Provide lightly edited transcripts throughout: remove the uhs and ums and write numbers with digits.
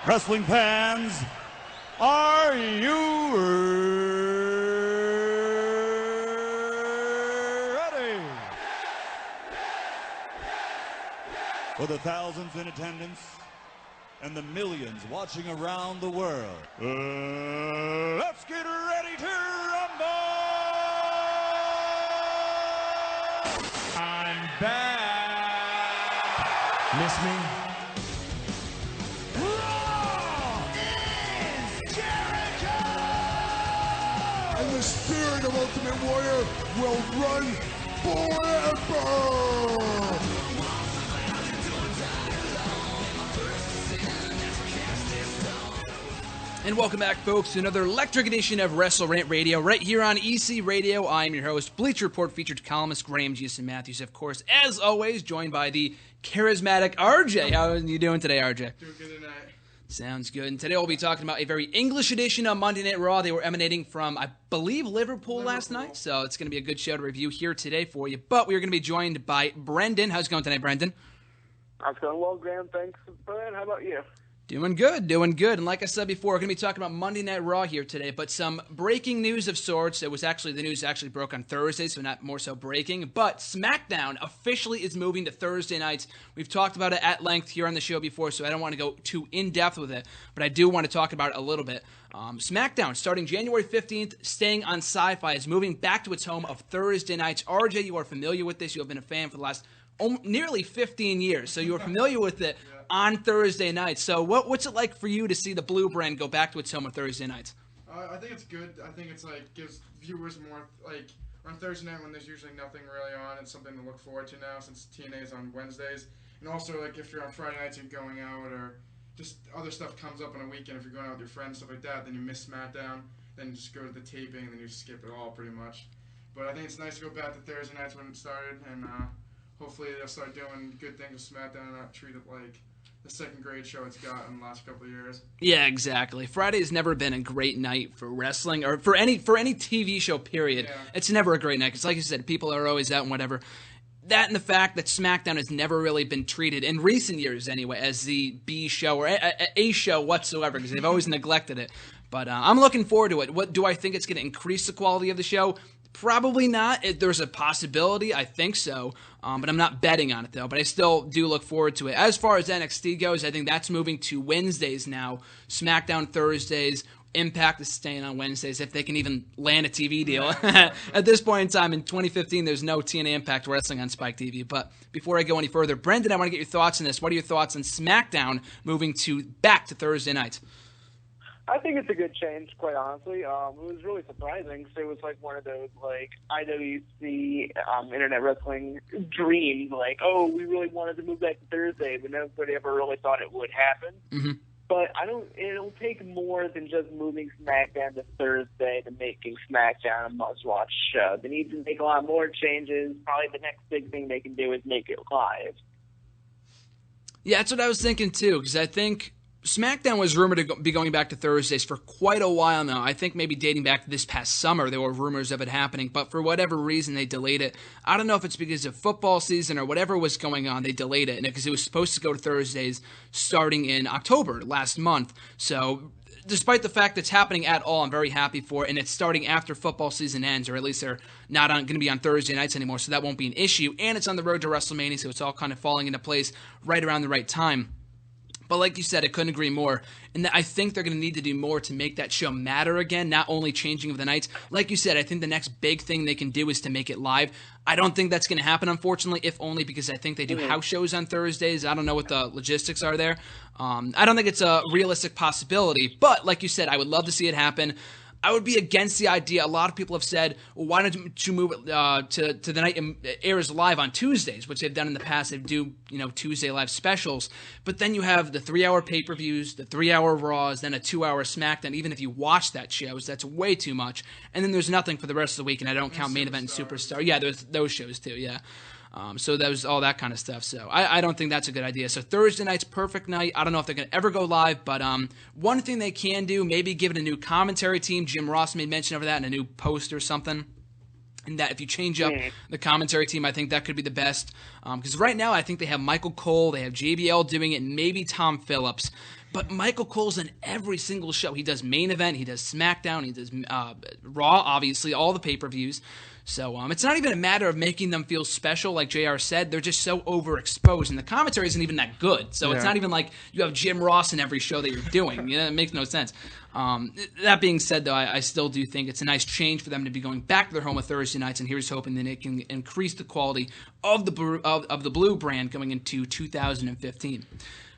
Wrestling fans, are you ready? For the thousands in attendance and the millions watching around the world, let's get ready to rumble! I'm back. Miss me? The spirit of Ultimate Warrior will run forever! And welcome back, folks, to another electric edition of WrestleRant Radio, right here on EC Radio. I am your host, Bleacher Report featured columnist Graham Jason Matthews, of course, as always, joined by the charismatic RJ. How are you doing today, RJ? Doing good tonight. Sounds good. And today we'll be talking about a very English edition of Monday Night Raw. They were emanating from, I believe, Liverpool last night. So it's going to be a good show to review here today for you. But we're going to be joined by Brendan. How's it going tonight, Brendan? I'm going well, Graham. Thanks, Brian. How about you? Doing good, doing good. And like I said before, we're going to be talking about Monday Night Raw here today, but some breaking news of sorts. It was actually, the news actually broke on Thursday, so not more so breaking. But SmackDown officially is moving to Thursday nights. We've talked about it at length here on the show before, so I don't want to go too in-depth with it, but I do want to talk about it a little bit. SmackDown, starting January 15th, staying on Sci-Fi, is moving back to its home of Thursday nights. RJ, you are familiar with this. You have been a fan for the last nearly 15 years, so you are familiar with it. Yeah. On Thursday nights. So what's it like for you to see the Blue brand go back to its home on Thursday nights? I think it's good. I think it's like gives viewers more, like on Thursday night when there's usually nothing really on, it's something to look forward to now since TNA is on Wednesdays. And also, like, if you're on Friday nights, you're going out, or just other stuff comes up on a weekend, if you're going out with your friends, stuff like that, then you miss SmackDown, then you just go to the taping, and then you skip it all pretty much. But I think it's nice to go back to Thursday nights when it started, and hopefully they'll start doing good things with SmackDown and not treat it like the second grade show it's got in the last couple of years. Yeah, exactly. Friday's never been a great night for wrestling, or for any TV show, period. Yeah. It's never a great night, because like you said, people are always out and whatever. That and the fact that SmackDown has never really been treated, in recent years anyway, as the B show, or a show whatsoever, because they've always neglected it. But I'm looking forward to it. What do I think it's going to increase the quality of the show? Probably not. There's a possibility. I think so. But I'm not betting on it, though. But I still do look forward to it. As far as NXT goes, I think that's moving to Wednesdays now. SmackDown Thursdays. Impact is staying on Wednesdays if they can even land a TV deal. At this point in time, in 2015, there's no TNA Impact Wrestling on Spike TV. But before I go any further, Brendan, I want to get your thoughts on this. What are your thoughts on SmackDown moving back to Thursday nights? I think it's a good change, quite honestly. It was really surprising because it was like one of those like IWC internet wrestling dreams. Like, oh, we really wanted to move back to Thursday, but nobody ever really thought it would happen. Mm-hmm. But it'll take more than just moving SmackDown to Thursday to making SmackDown a must-watch show. They need to make a lot more changes. Probably the next big thing they can do is make it live. Yeah, that's what I was thinking too, because I think SmackDown was rumored to be going back to Thursdays for quite a while now. I think maybe dating back to this past summer, there were rumors of it happening, but for whatever reason, they delayed it. I don't know if it's because of football season or whatever was going on, they delayed it, because it was supposed to go to Thursdays starting in October last month. So despite the fact it's happening at all, I'm very happy for it, and it's starting after football season ends, or at least they're not going to be on Thursday nights anymore, so that won't be an issue, and it's on the road to WrestleMania, so it's all kind of falling into place right around the right time. But like you said, I couldn't agree more. And I think they're going to need to do more to make that show matter again, not only changing of the nights. Like you said, I think the next big thing they can do is to make it live. I don't think that's going to happen, unfortunately, if only because I think they do house shows on Thursdays. I don't know what the logistics are there. I don't think it's a realistic possibility. But like you said, I would love to see it happen. I would be against the idea. A lot of people have said, well, why don't you move it to the night it airs live on Tuesdays, which they've done in the past. They do, Tuesday live specials. But then you have the 3-hour pay-per-views, the 3-hour Raws, then a 2-hour SmackDown. Even if you watch that shows, that's way too much. And then there's nothing for the rest of the week, and I don't count Main Event and Superstar. Yeah, there's those shows too, yeah. So that was all that kind of stuff. So I don't think that's a good idea. So Thursday night's perfect night. I don't know if they're going to ever go live, but one thing they can do, maybe give it a new commentary team. Jim Ross made mention of that in a new post or something. And that if you change up the commentary team, I think that could be the best. Because right now I think they have Michael Cole, they have JBL doing it, and maybe Tom Phillips. But Michael Cole's in every single show. He does main event, he does SmackDown, he does Raw, obviously, all the pay-per-views. So it's not even a matter of making them feel special, like JR said. They're just so overexposed, and the commentary isn't even that good. So it's not even like you have Jim Ross in every show that you're doing. It makes no sense. That being said, though, I still do think it's a nice change for them to be going back to their home of Thursday nights, and here's hoping that it can increase the quality of the Blue brand going into 2015.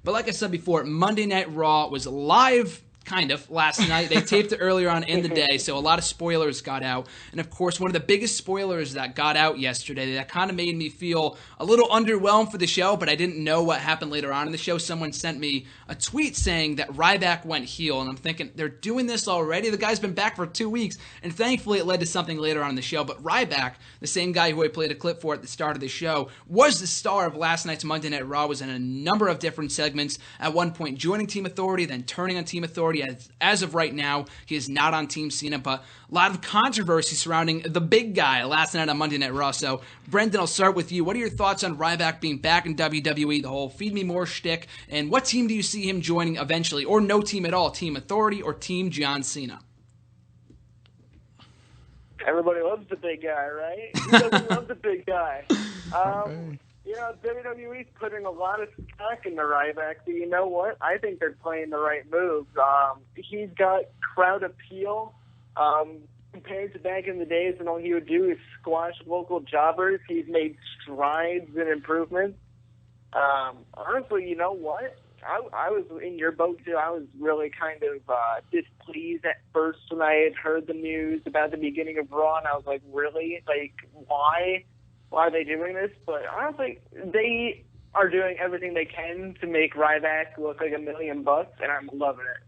But like I said before, Monday Night Raw was live, kind of, last night. They taped it earlier on in the day, so a lot of spoilers got out. And, of course, one of the biggest spoilers that got out yesterday that kind of made me feel a little underwhelmed for the show, but I didn't know what happened later on in the show. Someone sent me a tweet saying that Ryback went heel, and I'm thinking, they're doing this already? The guy's been back for 2 weeks, and thankfully it led to something later on in the show. But Ryback, the same guy who I played a clip for at the start of the show, was the star of last night's Monday Night Raw, was in a number of different segments, at one point joining Team Authority, then turning on Team Authority. As of right now, he is not on Team Cena, but a lot of controversy surrounding the big guy last night on Monday Night Raw. So, Brendan, I'll start with you. What are your thoughts on Ryback being back in WWE, the whole feed me more shtick, and what team do you see him joining eventually, or no team at all, Team Authority or Team John Cena? Everybody loves the big guy, right? Who doesn't love the big guy? WWE's putting a lot of stock into Ryback, but you know what? I think they're playing the right moves. He's got crowd appeal. Compared to back in the days when all he would do is squash local jobbers, he's made strides and improvements. Honestly, you know what? I was in your boat, too. I was really kind of displeased at first when I had heard the news about the beginning of Raw, and I was like, really? Like, why? Why are they doing this? But honestly, they are doing everything they can to make Ryback look like $1 million, and I'm loving it.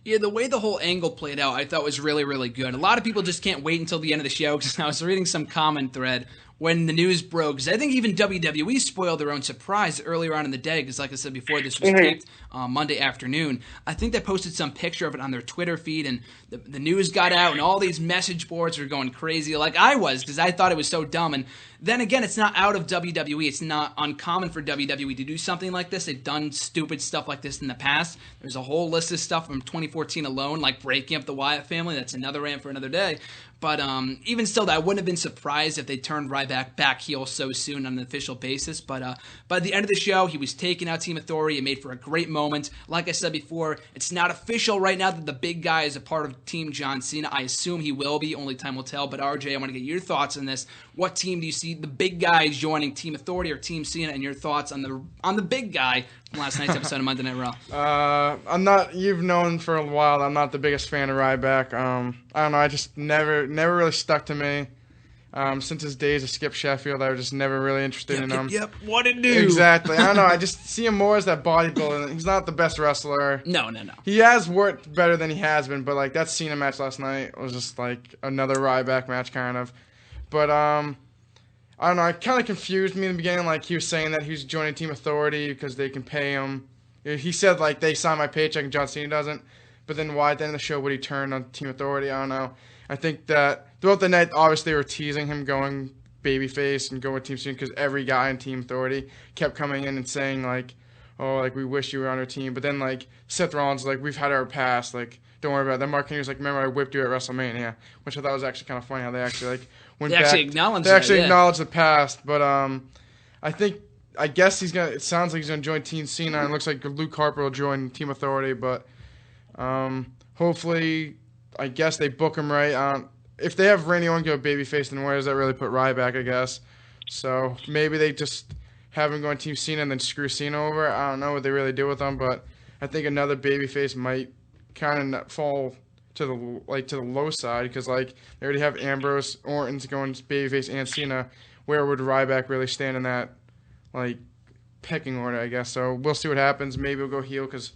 Yeah, the way the whole angle played out, I thought was really, really good. A lot of people just can't wait until the end of the show, because I was reading some comment thread when the news broke, because I think even WWE spoiled their own surprise earlier on in the day, because like I said before, this was taped Monday afternoon. I think they posted some picture of it on their Twitter feed, and the news got out, and all these message boards were going crazy, like I was, because I thought it was so dumb. And then again, it's not out of WWE. It's not uncommon for WWE to do something like this. They've done stupid stuff like this in the past. There's a whole list of stuff from 2014 alone, like breaking up the Wyatt family. That's another rant for another day. But even still, I wouldn't have been surprised if they turned Ryback back heel so soon on an official basis. But by the end of the show, he was taking out Team Authority. It made for a great moment. Like I said before, it's not official right now that the big guy is a part of Team John Cena. I assume he will be. Only time will tell. But RJ, I want to get your thoughts on this. What team do you see the big guy joining, Team Authority or Team Cena, and your thoughts on the big guy from last night's episode of Monday Night Raw? I'm not. You've known for a while. I'm not the biggest fan of Ryback. I don't know. I just never really stuck to me. Since his days of Skip Sheffield, I was just never really interested in him. Yep. What it do? Exactly. I don't know. I just see him more as that bodybuilder. He's not the best wrestler. No. He has worked better than he has been, but like that Cena match last night was just like another Ryback match, kind of. But I don't know. It kind of confused me in the beginning. Like he was saying that he was joining Team Authority because they can pay him. He said like they sign my paycheck and John Cena doesn't. But then why at the end of the show would he turn on Team Authority? I don't know. I think that throughout the night, obviously, they were teasing him going babyface and going with Team Cena because every guy in Team Authority kept coming in and saying, like, oh, like, we wish you were on our team. But then, like, Seth Rollins, like, we've had our past. Like, don't worry about it. Then Mark Henry was like, remember I whipped you at WrestleMania, which I thought was actually kind of funny how they actually, like, went back. They actually acknowledged the past. But I guess it sounds like he's going to join Team Cena, and it looks like Luke Harper will join Team Authority. But hopefully, I guess they book him right. If they have Randy Orton go babyface, then where does that really put Ryback, I guess? So maybe they just have him go on Team Cena and then screw Cena over. I don't know what they really do with him, but I think another babyface might kind of fall to the low side because like they already have Ambrose, Orton's going babyface, and Cena. Where would Ryback really stand in that like pecking order, I guess? So we'll see what happens. Maybe we'll go heel because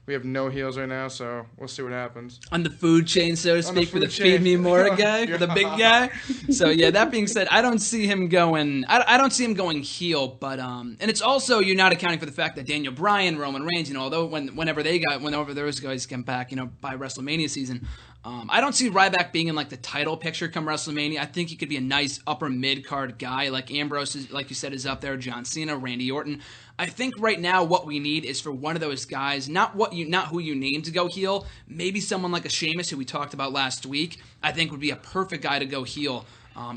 we have no heels right now, so we'll see what happens. On the food chain, so to speak, for the feed me more guy, for the big guy. So yeah, that being said, I don't see him going. I don't see him going heel, but and it's also you're not accounting for the fact that Daniel Bryan, Roman Reigns, although whenever those guys come back, by WrestleMania season, I don't see Ryback being in like the title picture come WrestleMania. I think he could be a nice upper mid-card guy. Like Ambrose, like you said, is up there. John Cena, Randy Orton. I think right now what we need is for one of those guys, not who you named to go heel. Maybe someone like a Sheamus, who we talked about last week, I think would be a perfect guy to go heel.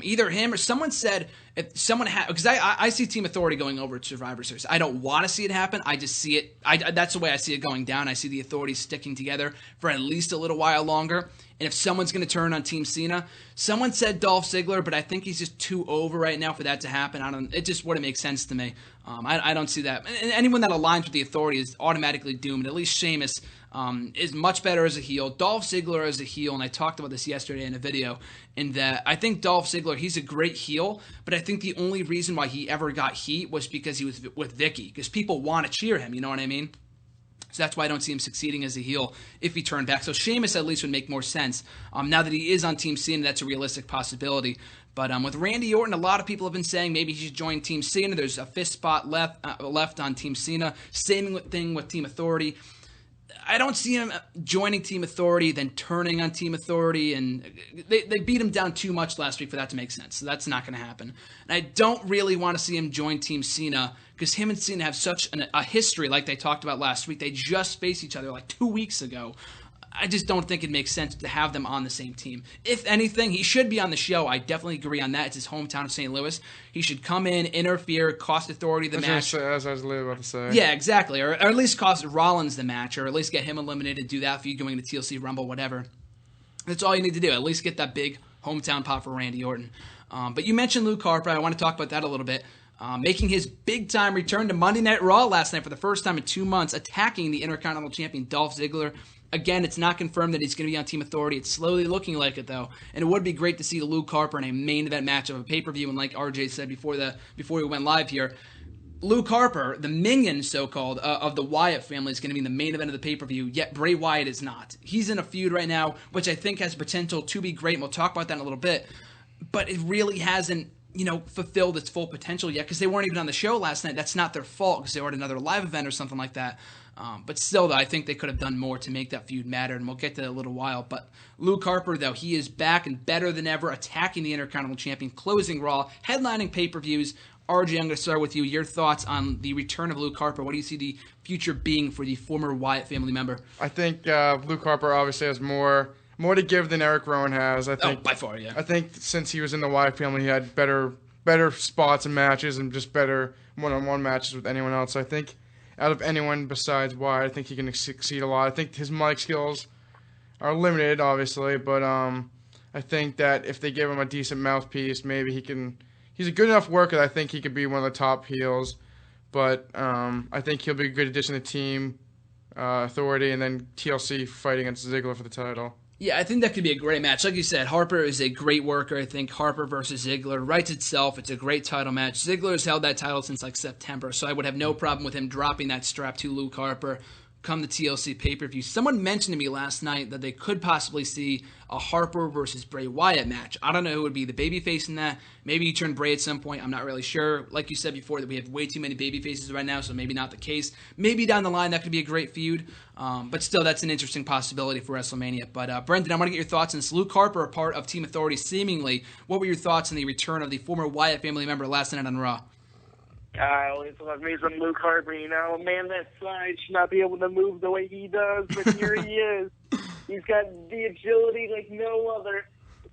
Either him or someone said, if someone had, because I see Team Authority going over to Survivor Series. I don't want to see it happen. I just see it. That's the way I see it going down. I see the Authority sticking together for at least a little while longer. And if someone's going to turn on Team Cena, someone said Dolph Ziggler, but I think he's just too over right now for that to happen. It just wouldn't make sense to me. I don't see that. And anyone that aligns with the Authority is automatically doomed. At least Sheamus is much better as a heel. Dolph Ziggler as a heel, and I talked about this yesterday in a video, in that I think Dolph Ziggler, he's a great heel, but I think the only reason why he ever got heat was because he was with Vicky, because people want to cheer him, you know what I mean? So that's why I don't see him succeeding as a heel if he turned back. So Sheamus at least would make more sense. Now that he is on Team Cena, that's a realistic possibility. But with Randy Orton, a lot of people have been saying maybe he should join Team Cena. There's a fifth spot left on Team Cena. Same thing with Team Authority. I don't see him joining Team Authority, then turning on Team Authority, and they beat him down too much last week for that to make sense, so that's not going to happen. And I don't really want to see him join Team Cena, because him and Cena have such a history, like they talked about last week. They just faced each other like 2 weeks ago. I just don't think it makes sense to have them on the same team. If anything, he should be on the show. I definitely agree on that. It's his hometown of St. Louis. He should come in, interfere, cost Authority the match. As I was literally about to say. Yeah, exactly. Or at least cost Rollins the match, or at least get him eliminated, do that for you going to TLC Rumble, whatever. That's all you need to do. At least get that big hometown pop for Randy Orton. But you mentioned Luke Harper. I want to talk about that a little bit. Making his big-time return to Monday Night Raw last night for the first time in 2 months, attacking the Intercontinental Champion Dolph Ziggler. Again, it's not confirmed that he's going to be on Team Authority. It's slowly looking like it, though. And it would be great to see Luke Harper in a main event match of a pay-per-view. And like RJ said before we went live here, Luke Harper, the minion, so-called, of the Wyatt family, is going to be in the main event of the pay-per-view, yet Bray Wyatt is not. He's in a feud right now, which I think has potential to be great, and we'll talk about that in a little bit. But it really hasn't, fulfilled its full potential yet, because they weren't even on the show last night. That's not their fault, because they were at another live event or something like that. But still, though, I think they could have done more to make that feud matter, and we'll get to that in a little while. But Luke Harper, though, he is back and better than ever, attacking the Intercontinental Champion, closing Raw, headlining pay-per-views. RJ, I'm going to start with you. Your thoughts on the return of Luke Harper. What do you see the future being for the former Wyatt family member? I think Luke Harper obviously has more to give than Erick Rowan has. I think, by far, yeah. I think since he was in the Wyatt family, he had better spots and matches and just better one-on-one matches with anyone else. I think out of anyone besides Wyatt, I think he can succeed a lot. I think his mic skills are limited, obviously, but I think that if they give him a decent mouthpiece, maybe he can. He's a good enough worker that I think he could be one of the top heels. But I think he'll be a good addition to Team Authority, and then TLC fighting against Ziggler for the title. Yeah, I think that could be a great match. Like you said, Harper is a great worker. I think Harper versus Ziggler writes itself. It's a great title match. Ziggler has held that title since like September, so I would have no problem with him dropping that strap to Luke Harper come the TLC pay-per-view. Someone mentioned to me last night that they could possibly see a Harper versus Bray Wyatt match. I don't know who would be the babyface in that. Maybe he turned Bray at some point. I'm not really sure. Like you said before, that we have way too many babyfaces right now, so maybe not the case. Maybe down the line that could be a great feud. But still, that's an interesting possibility for WrestleMania. But Brendan, I want to get your thoughts on this. Luke Harper, a part of Team Authority, seemingly. What were your thoughts on the return of the former Wyatt family member last night on Raw? I always love me some Luke Harper, a man that size should not be able to move the way he does, but here he is. He's got the agility like no other.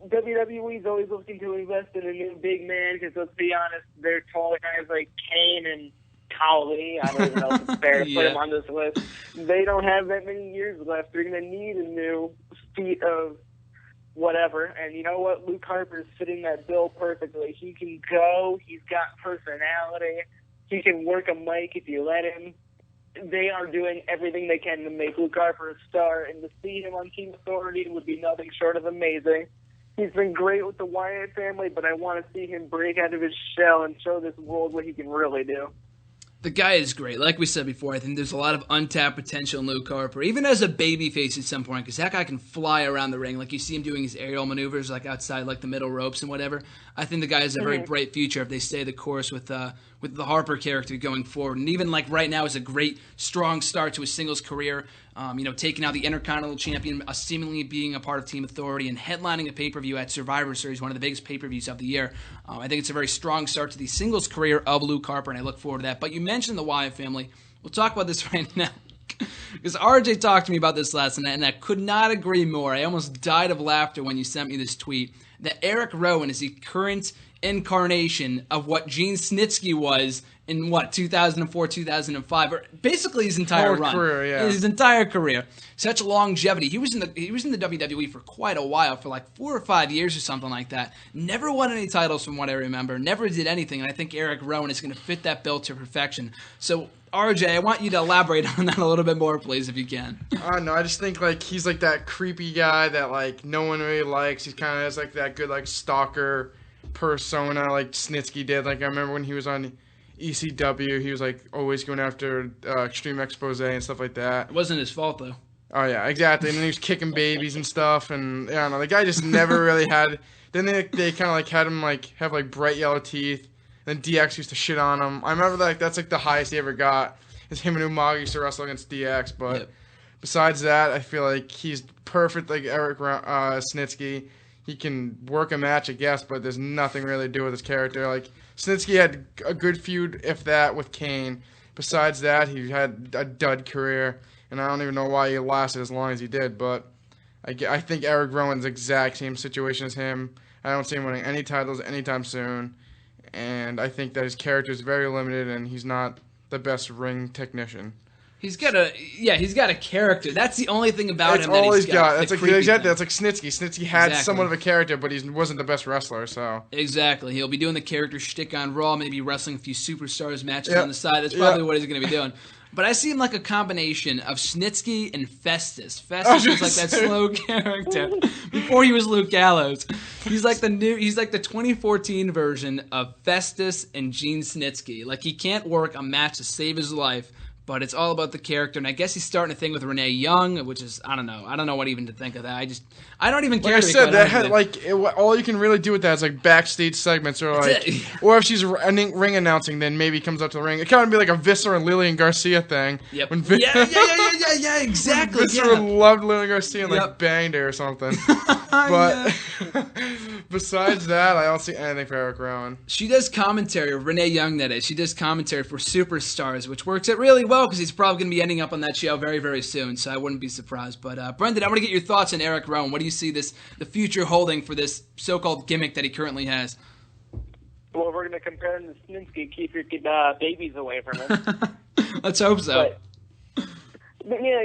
WWE's always looking to invest in a new big man, because let's be honest, they're tall guys like Kane and Cowley. I don't even know if it's fair to put him on this list. They don't have that many years left. They're going to need a new feat of whatever, and you know what? Luke Harper's fitting that bill perfectly. He can go. He's got personality. He can work a mic if you let him. They are doing everything they can to make Luke Harper a star, and to see him on Team Authority would be nothing short of amazing. He's been great with the Wyatt family, but I want to see him break out of his shell and show this world what he can really do. The guy is great. Like we said before, I think there's a lot of untapped potential in Luke Harper, even as a babyface at some point, because that guy can fly around the ring. Like you see him doing his aerial maneuvers, like outside, like the middle ropes and whatever. I think the guy has a very bright future if they stay the course with with the Harper character going forward. And even like right now is a great, strong start to his singles career. Taking out the Intercontinental Champion, seemingly being a part of Team Authority, and headlining a pay-per-view at Survivor Series, one of the biggest pay-per-views of the year. I think it's a very strong start to the singles career of Luke Harper, and I look forward to that. But you mentioned the Wyatt family. We'll talk about this right now. Because RJ talked to me about this last night, and I could not agree more. I almost died of laughter when you sent me this tweet that Erick Rowan is the current incarnation of what Gene Snitsky was in 2004, 2005, or basically his entire run, career, yeah. His entire career. Such longevity. He was in the WWE for quite a while, for like 4 or 5 years or something like that. Never won any titles from what I remember. Never did anything. And I think Erick Rowan is going to fit that bill to perfection. So RJ, I want you to elaborate on that a little bit more, please, if you can. I don't know. I just think like he's like that creepy guy that like no one really likes. He kind of has like that good like stalker persona like Snitsky did. Like I remember when he was on ECW, he was like always going after Extreme Expose and stuff like that. It wasn't his fault though. Oh yeah, exactly. And then he was kicking babies and stuff, and I don't know. The guy just never really had. Then they kind of like had him like have like bright yellow teeth. Then DX used to shit on him. I remember like that's like the highest he ever got. Is him and Umaga used to wrestle against DX, but besides that, I feel like he's perfect like Erick Snitsky. He can work a match, I guess, but there's nothing really to do with his character. Like Snitsky had a good feud, if that, with Kane. Besides that, he had a dud career, and I don't even know why he lasted as long as he did. But I think Erick Rowan's exact same situation as him. I don't see him winning any titles anytime soon, and I think that his character is very limited, and he's not the best ring technician. He's got a character. That's the only thing about That's him that all he's got. That's like exactly. That's like Snitsky. Snitsky had somewhat of a character, but he wasn't the best wrestler. So exactly, he'll be doing the character shtick on Raw, maybe wrestling a few superstars matches on the side. That's probably what he's going to be doing. But I see him like a combination of Snitsky and Festus. Festus was like that slow character before he was Luke Gallows. He's like the 2014 version of Festus and Gene Snitsky. Like he can't work a match to save his life, but it's all about the character. And I guess he's starting a thing with Renee Young, which is I don't know what even to think of that. I don't even care. Like I said, that had all you can really do with that is like backstage segments, or like, or if she's ring announcing, then maybe comes up to the ring. It kind of be like a Viscera and Lillian Garcia thing. Yep. Yeah, exactly. Viscera loved Lillian Garcia and like banged her or something. But besides that, I don't see anything for Erick Rowan. She does commentary, Renee Young that is. She does commentary for Superstars, which works out really well because he's probably going to be ending up on that show very, very soon, so I wouldn't be surprised. But Brendan, I want to get your thoughts on Erick Rowan. What do you see the future holding for this so-called gimmick that he currently has? Well, if we're going to compare him to Snitsky, keep your babies away from him. Let's hope so. But yeah,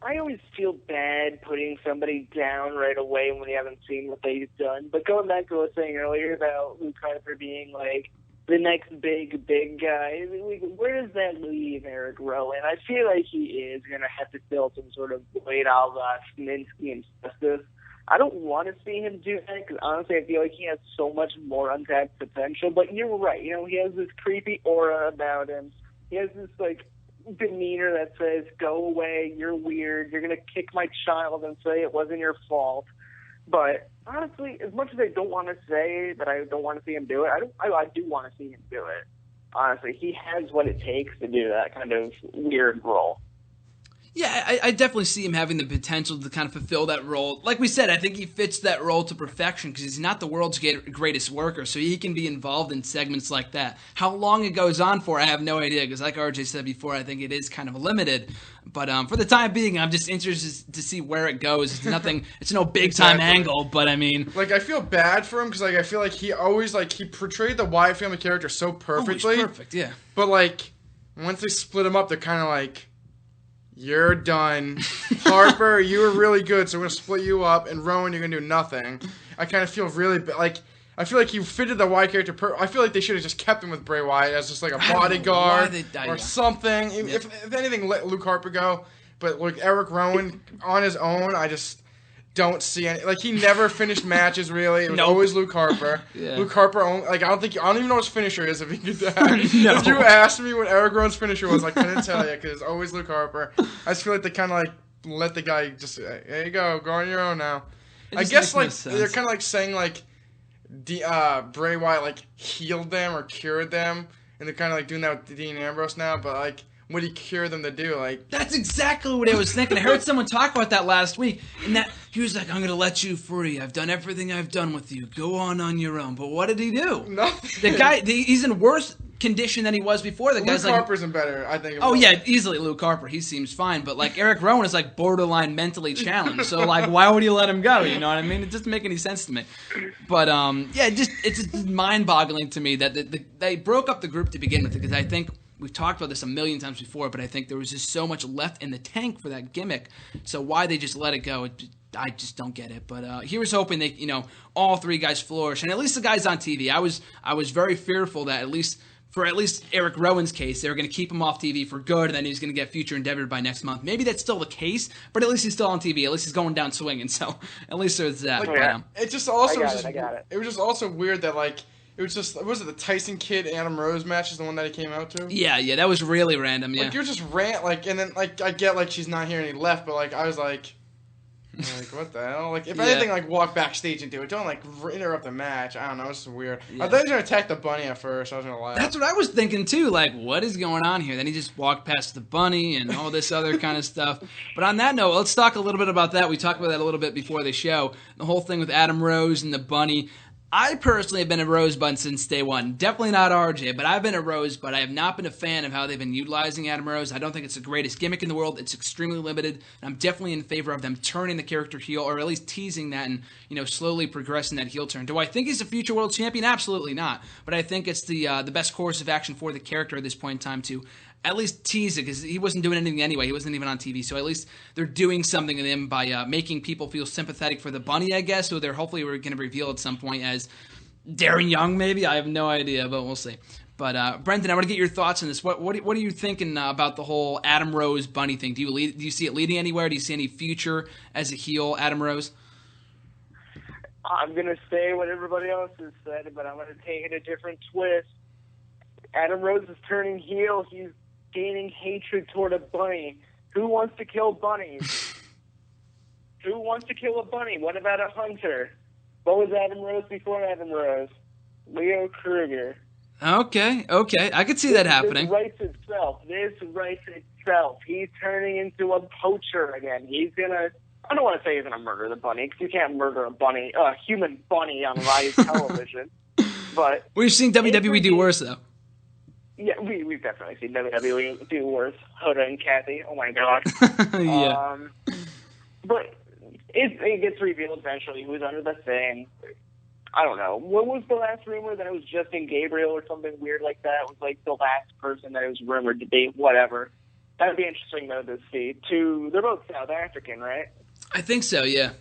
I always feel bad putting somebody down right away when you haven't seen what they've done. But going back to what I was saying earlier about Luke Harper being like the next big guy, where does that leave Erick Rowan? I feel like he is going to have to fill some sort of void a la Snitsky and Festus. I don't want to see him do that because honestly I feel like he has so much more untapped potential. But you're right, he has this creepy aura about him. He has this demeanor that says, go away, you're weird, you're going to kick my child and say it wasn't your fault. But honestly, as much as I don't want to say that I don't want to see him do it, I do want to see him do it. Honestly, he has what it takes to do that kind of weird role. Yeah, I definitely see him having the potential to kind of fulfill that role. Like we said, I think he fits that role to perfection because he's not the world's greatest worker, so he can be involved in segments like that. How long it goes on for, I have no idea because like RJ said before, I think it is kind of limited. But for the time being, I'm just interested to see where it goes. It's no big-time angle, but I mean... I feel bad for him because I feel like he always, he portrayed the Wyatt family character so perfectly. Oh, perfect, yeah. But, once they split him up, they're kind of like... You're done. Harper, you were really good, so we're going to split you up. And Rowan, you're going to do nothing. I kind of feel really bad. I feel like he fitted the Wyatt character. I feel like they should have just kept him with Bray Wyatt as just a bodyguard or something. Yeah. If anything, let Luke Harper go. But Erick Rowan on his own, I just don't see any. He never finished matches really. It was always Luke Harper. Yeah. Luke Harper, I don't even know what his finisher is if he could that. No. If you asked me what Erick Rowan's finisher was, I couldn't tell you because it's always Luke Harper. I just feel like they kind of let the guy just, there you go on your own now. I guess they're kind of saying Bray Wyatt healed them or cured them and they're kind of like doing that with Dean Ambrose now. But like, what do you cure them to do? Like, that's exactly what I was thinking. I heard someone talk about that last week, and that he was like, "I'm gonna let you free. I've done everything I've done with you. Go on your own." But what did he do? Nothing. The guy, he's in worse condition than he was before. The guy's Luke Harper's in better, I think. Oh yeah, easily Luke Harper. He seems fine, but like Erick Rowan is like borderline mentally challenged. So like, why would you let him go? You know what I mean? It doesn't make any sense to me. But yeah, it's just mind-boggling to me that they broke up the group to begin with, because I think we've talked about this a million times before, but I think there was just so much left in the tank for that gimmick. So why they just let it go, I just don't get it. But he was hoping they, all three guys flourish, and at least the guys on TV. I was very fearful that at least Erick Rowan's case, they were going to keep him off TV for good, and then he's going to get future endeavored by next month. Maybe that's still the case, but at least he's still on TV. At least he's going down swinging. So at least there's that. It just also I got it. It was just also weird that like. It was just, was it the Tyson Kidd Adam Rose match is the one that he came out to? Yeah, that was really random, yeah. Like, you're just and then, like, I get, like, she's not here and he left, but, like, I was like, what the hell? Like, if anything, like, walk backstage and do it. Don't, like, interrupt the match. I don't know, it's just weird. Yeah. I thought he was going to attack the bunny at first, I was going to laugh. That's what I was thinking, too. Like, what is going on here? Then he just walked past the bunny and all this other kind of stuff. But on that note, let's talk a little bit about that. We talked about that a little bit before the show. The whole thing with Adam Rose and the bunny. I personally have been a Rosebud since day one. Definitely not RJ, but I've been a Rosebud. I have not been a fan of how they've been utilizing Adam Rose. I don't think it's the greatest gimmick in the world. It's extremely limited. And I'm definitely in favor of them turning the character heel, or at least teasing that and slowly progressing that heel turn. Do I think he's a future world champion? Absolutely not. But I think it's the best course of action for the character at this point in time to at least tease it, because he wasn't doing anything anyway. He wasn't even on TV. So at least they're doing something to him by making people feel sympathetic for the bunny, I guess. So they're hopefully we're going to reveal at some point as Darren Young, maybe. I have no idea, but we'll see. But Brendan, I want to get your thoughts on this. What are you thinking about the whole Adam Rose bunny thing? Do you see it leading anywhere? Do you see any future as a heel, Adam Rose? I'm going to say what everybody else has said, but I'm going to take it a different twist. Adam Rose is turning heel. He's gaining hatred toward a bunny. Who wants to kill bunnies? Who wants to kill a bunny? What about a hunter? What was Adam Rose before Adam Rose? Leo Kruger. Okay. I could see that happening. This writes itself. He's turning into a poacher again. He's going to... I don't want to say he's going to murder the bunny, because you can't murder a human bunny on live television. But we've seen WWE do worse, though. Yeah, we've definitely seen WWE do worse. Hoda and Kathy. Oh my God. Yeah. But it gets revealed eventually who's under the thing. I don't know. What was the last rumor? That it was Justin Gabriel or something weird like that? It was like the last person that it was rumored to be. Whatever. That would be interesting though to see. They're both South African, right? I think so. Yeah.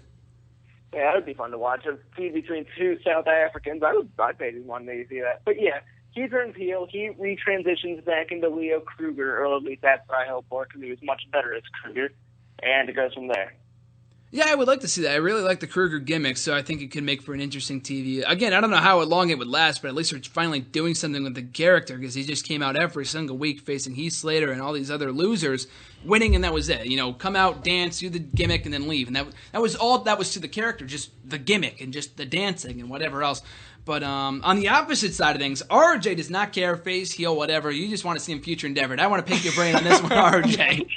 Yeah, that would be fun to watch. A feud between two South Africans. I'd pay one day to see that. But yeah. He turns heel. He retransitions back into Leo Kruger, or at least that's what I hope for, because he was much better as Kruger. And it goes from there. Yeah, I would like to see that. I really like the Kruger gimmick, so I think it could make for an interesting TV. Again, I don't know how long it would last, but at least we're finally doing something with the character, because he just came out every single week facing Heath Slater and all these other losers, winning, and that was it. Come out, dance, do the gimmick, and then leave. And that was all that was to the character, just the gimmick and just the dancing and whatever else. But on the opposite side of things, RJ does not care, face, heel, whatever. You just want to see him future endeavored. I want to pick your brain on this one, RJ.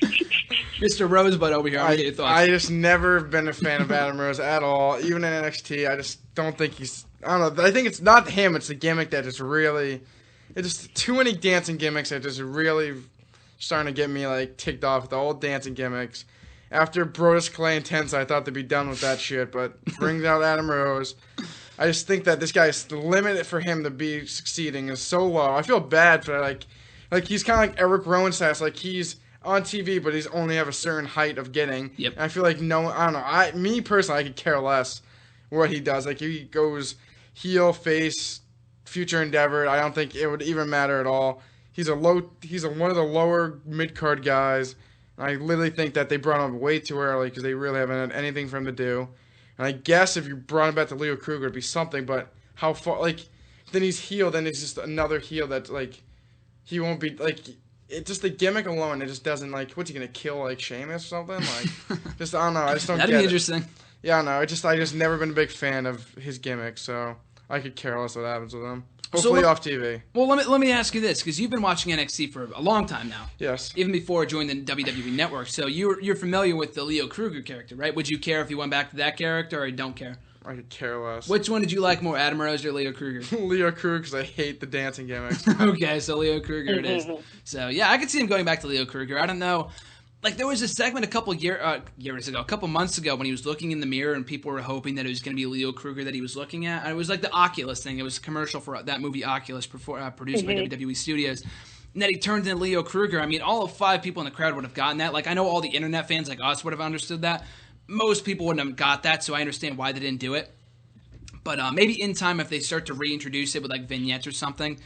Mr. Rosebud over here. I get your thoughts. I just never been a fan of Adam Rose at all. Even in NXT, I just don't think he's... I don't know. I think it's not him. It's the gimmick that just really... It's just too many dancing gimmicks that just really starting to get me like ticked off with the old dancing gimmicks. After Brodus Clay and Tensa, I thought they'd be done with that shit, but brings out Adam Rose. I just think that this guy's the limit for him to be succeeding is so low. I feel bad for like he's kind of like Erick Rowan status. Like he's on TV, but he's only have a certain height of getting. Yep. And I feel like I don't know. Me personally, I could care less what he does. Like he goes heel, face, future endeavor. I don't think it would even matter at all. He's one of the lower mid card guys. I literally think that they brought him way too early because they really haven't had anything for him to do. And I guess if you brought him back to Leo Kruger, it'd be something, but how far, then he's heel, then it's just another heel that's, he won't be, it's just the gimmick alone, it just doesn't, what's he gonna kill, Sheamus or something? Just, I don't know, I just don't get it. That'd be interesting. Yeah, I know, I just never been a big fan of his gimmick, so I could care less what happens with him. Hopefully off TV. Well, let me ask you this, because you've been watching NXT for a long time now. Yes. Even before joining the WWE Network. So you're familiar with the Leo Kruger character, right? Would you care if you went back to that character, or you don't care? I could care less. Which one did you like more, Adam Rose or Leo Kruger? Leo Kruger, because I hate the dancing gimmicks. Okay, so Leo Kruger it is. So, yeah, I could see him going back to Leo Kruger. I don't know. Like, there was a segment a couple months ago, when he was looking in the mirror and people were hoping that it was going to be Leo Kruger that he was looking at. And it was like the Oculus thing. It was a commercial for that movie Oculus, produced by WWE Studios. And that he turned into Leo Kruger. I mean, all of 5 people in the crowd would have gotten that. Like, I know all the internet fans like us would have understood that. Most people wouldn't have got that, so I understand why they didn't do it. But maybe in time, if they start to reintroduce it with like vignettes or something,